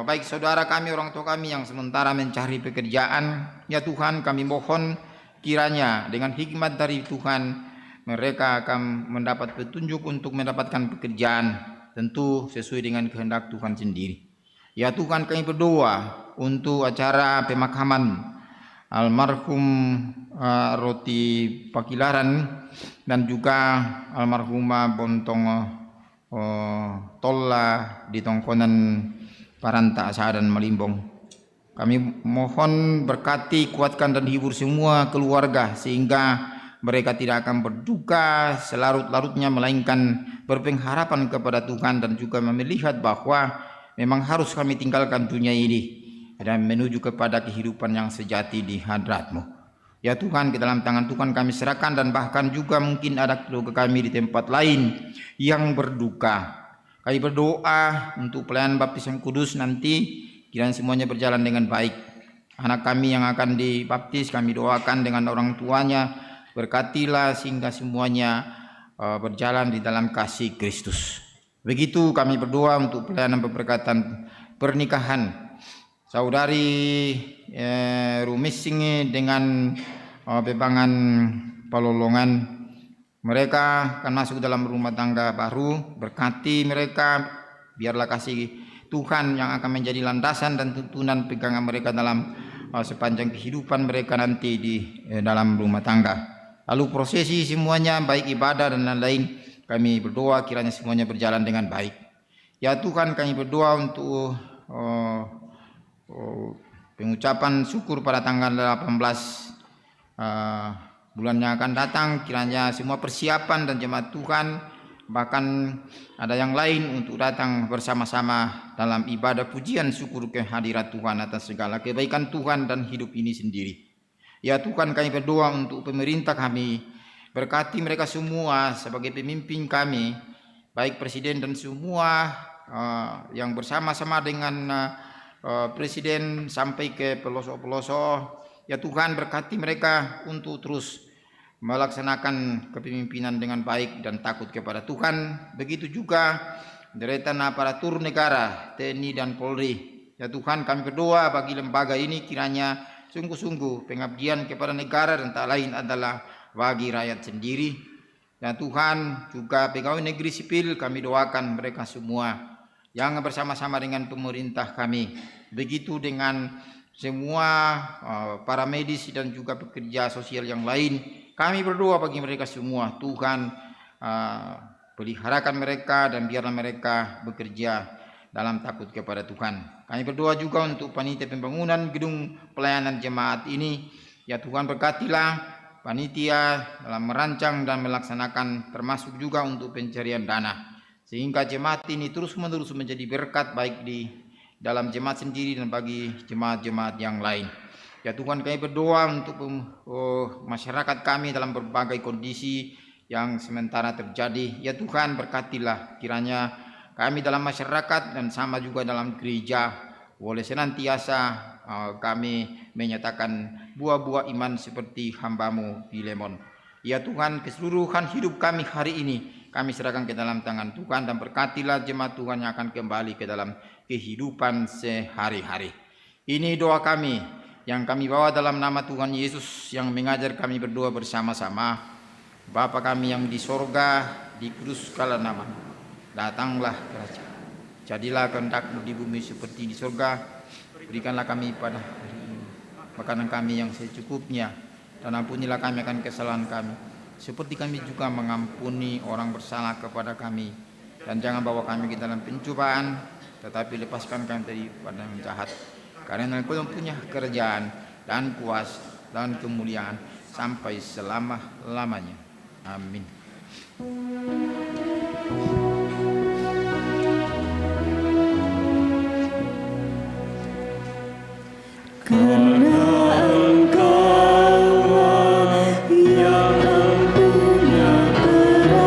baik saudara kami, orang tua kami yang sementara mencari pekerjaan. Ya Tuhan, kami mohon kiranya dengan hikmat dari Tuhan mereka akan mendapat petunjuk untuk mendapatkan pekerjaan, tentu sesuai dengan kehendak Tuhan sendiri. Ya Tuhan, kami berdoa untuk acara pemakaman almarhum Roti Pakilaran dan juga almarhumah Bontong Tolla di Tongkonan Paranta Asadan Malimbong. Kami mohon berkati, kuatkan dan hibur semua keluarga sehingga mereka tidak akan berduka selarut-larutnya, melainkan berpengharapan kepada Tuhan dan juga melihat bahwa memang harus kami tinggalkan dunia ini dan menuju kepada kehidupan yang sejati di hadrat-Mu. Ya Tuhan, ke dalam tangan Tuhan kami serahkan, dan bahkan juga mungkin ada keluarga kami di tempat lain yang berduka. Kami berdoa untuk pelayanan baptisan kudus nanti, kiranya semuanya berjalan dengan baik. Anak kami yang akan dibaptis kami doakan dengan orang tuanya, berkatilah sehingga semuanya berjalan di dalam kasih Kristus. Begitu kami berdoa untuk pelayanan pemberkatan pernikahan saudari Rumisingi dengan Bebangan Palolongan. Mereka akan masuk dalam rumah tangga baru, berkati mereka, biarlah kasih Tuhan yang akan menjadi landasan dan tuntunan pegangan mereka dalam sepanjang kehidupan mereka nanti di dalam rumah tangga. Lalu prosesi semuanya, baik ibadah dan lain-lain, kami berdoa kiranya semuanya berjalan dengan baik. Ya Tuhan, kami berdoa untuk pengucapan syukur pada tanggal 18 bulan yang akan datang, kiranya semua persiapan dan jemaat Tuhan, bahkan ada yang lain untuk datang bersama-sama dalam ibadah pujian syukur kehadirat Tuhan atas segala kebaikan Tuhan dan hidup ini sendiri. Ya Tuhan, kami berdoa untuk pemerintah kami, berkati mereka semua sebagai pemimpin kami, baik presiden dan semua yang bersama-sama dengan presiden sampai ke pelosok-pelosok. Ya Tuhan, berkati mereka untuk terus melaksanakan kepemimpinan dengan baik dan takut kepada Tuhan. Begitu juga deretan aparatur negara, TNI dan Polri. Ya Tuhan, kami berdoa bagi lembaga ini kiranya sungguh-sungguh pengabdian kepada negara dan tak lain adalah bagi rakyat sendiri. Ya Tuhan, juga pegawai negeri sipil kami doakan mereka semua yang bersama-sama dengan pemerintah kami. Begitu dengan semua para medis dan juga pekerja sosial yang lain. Kami berdoa bagi mereka semua, Tuhan peliharakan mereka dan biarlah mereka bekerja dalam takut kepada Tuhan. Kami berdoa juga untuk panitia pembangunan gedung pelayanan jemaat ini. Ya Tuhan, berkatilah panitia dalam merancang dan melaksanakan, termasuk juga untuk pencarian dana, sehingga jemaat ini terus-menerus menjadi berkat baik di dalam jemaat sendiri dan bagi jemaat-jemaat yang lain. Ya Tuhan, kami berdoa untuk masyarakat kami dalam berbagai kondisi yang sementara terjadi. Ya Tuhan, berkatilah kiranya kami dalam masyarakat dan sama juga dalam gereja boleh senantiasa kami menyatakan buah-buah iman seperti hamba-Mu Filemon. Ya Tuhan, keseluruhan hidup kami hari ini kami serahkan ke dalam tangan Tuhan, dan berkatilah jemaat Tuhan yang akan kembali ke dalam kehidupan sehari-hari. Ini doa kami yang kami bawa dalam nama Tuhan Yesus yang mengajar kami berdoa bersama-sama. Bapa kami yang di sorga, dikuduskanlah nama-Mu, datanglah kerajaan, jadilah kehendak-Mu di bumi seperti di sorga. Berikanlah kami pada hari ini makanan kami yang secukupnya, dan ampunilah kami akan kesalahan kami, seperti kami juga mengampuni orang bersalah kepada kami. Dan jangan bawa kami ke dalam pencobaan, tetapi lepaskan kami daripada yang jahat. Karena Engkau yang punya kerajaan dan kuasa dan kemuliaan sampai selama-lamanya. Amin. Karena Engkaulah yang punya kerajaan dan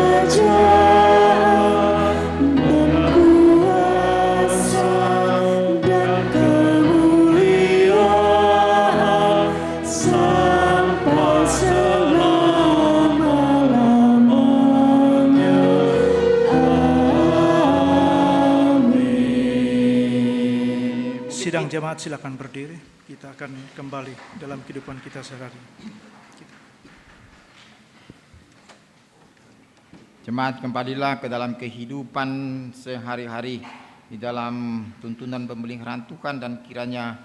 kuasa dan kemuliaan sampai selama-lamanya. Amin. Sidang jemaat silakan berdiri. Kita akan kembali dalam kehidupan kita sehari-hari. Jemaat, kembalilah ke dalam kehidupan sehari-hari di dalam tuntunan pemeliharaan Tuhan, dan kiranya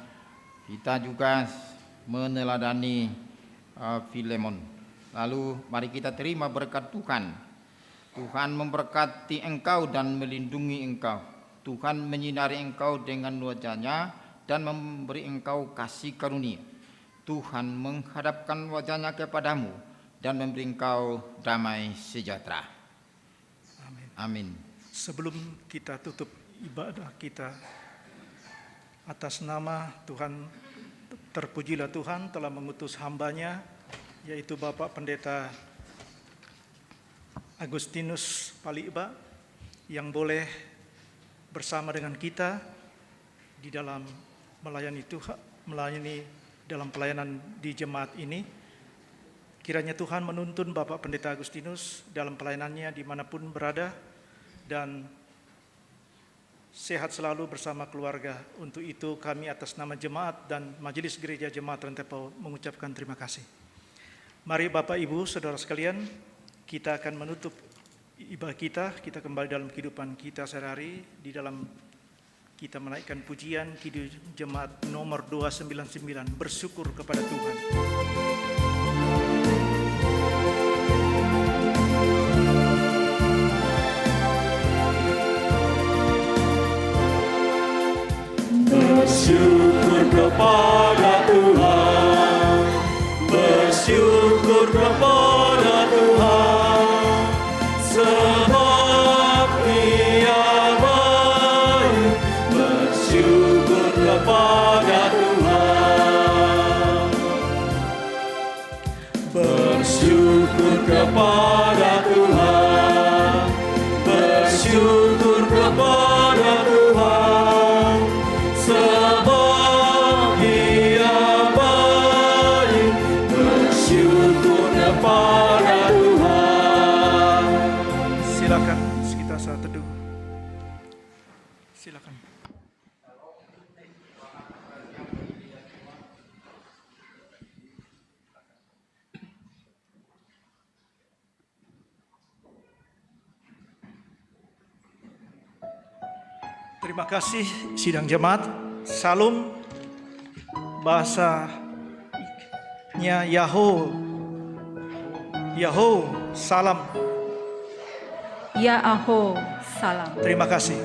kita juga meneladani Filemon. Lalu mari kita terima berkat Tuhan. Tuhan memberkati engkau dan melindungi engkau. Tuhan menyinari engkau dengan wajah-Nya dan memberi engkau kasih karunia. Tuhan menghadapkan wajah-Nya kepadamu dan memberi engkau damai sejahtera. Amin. Amin. Sebelum kita tutup ibadah kita, atas nama Tuhan, terpujilah Tuhan telah mengutus hamba-Nya, yaitu Bapak Pendeta Agustinus Palikba, yang boleh bersama dengan kita di dalam melayani Tuhan, melayani dalam pelayanan di jemaat ini. Kiranya Tuhan menuntun Bapak Pendeta Agustinus dalam pelayanannya dimanapun berada, dan sehat selalu bersama keluarga. Untuk itu kami atas nama jemaat dan Majelis Gereja Jemaat Rentepau mengucapkan terima kasih. Mari Bapak Ibu Saudara sekalian, kita akan menutup ibadah kita kembali dalam kehidupan kita sehari-hari di dalam kita menaikkan pujian Kidung Jemaat nomor 299, bersyukur kepada Tuhan. Bersyukur kepada Tuhan, bersyukur kepada Tuhan, sebab Dia baik. Bersyukur kepada Tuhan, bersyukur kepada Tuhan, bersyukur kepada Tuhan, sebab Dia baik. Bersyukur kepada Tuhan. Silakan kita saat teduh. Silakan. Terima kasih sidang jemaat. Salam bahasanya Yaho, salam. Ya Aho, salam. Terima kasih.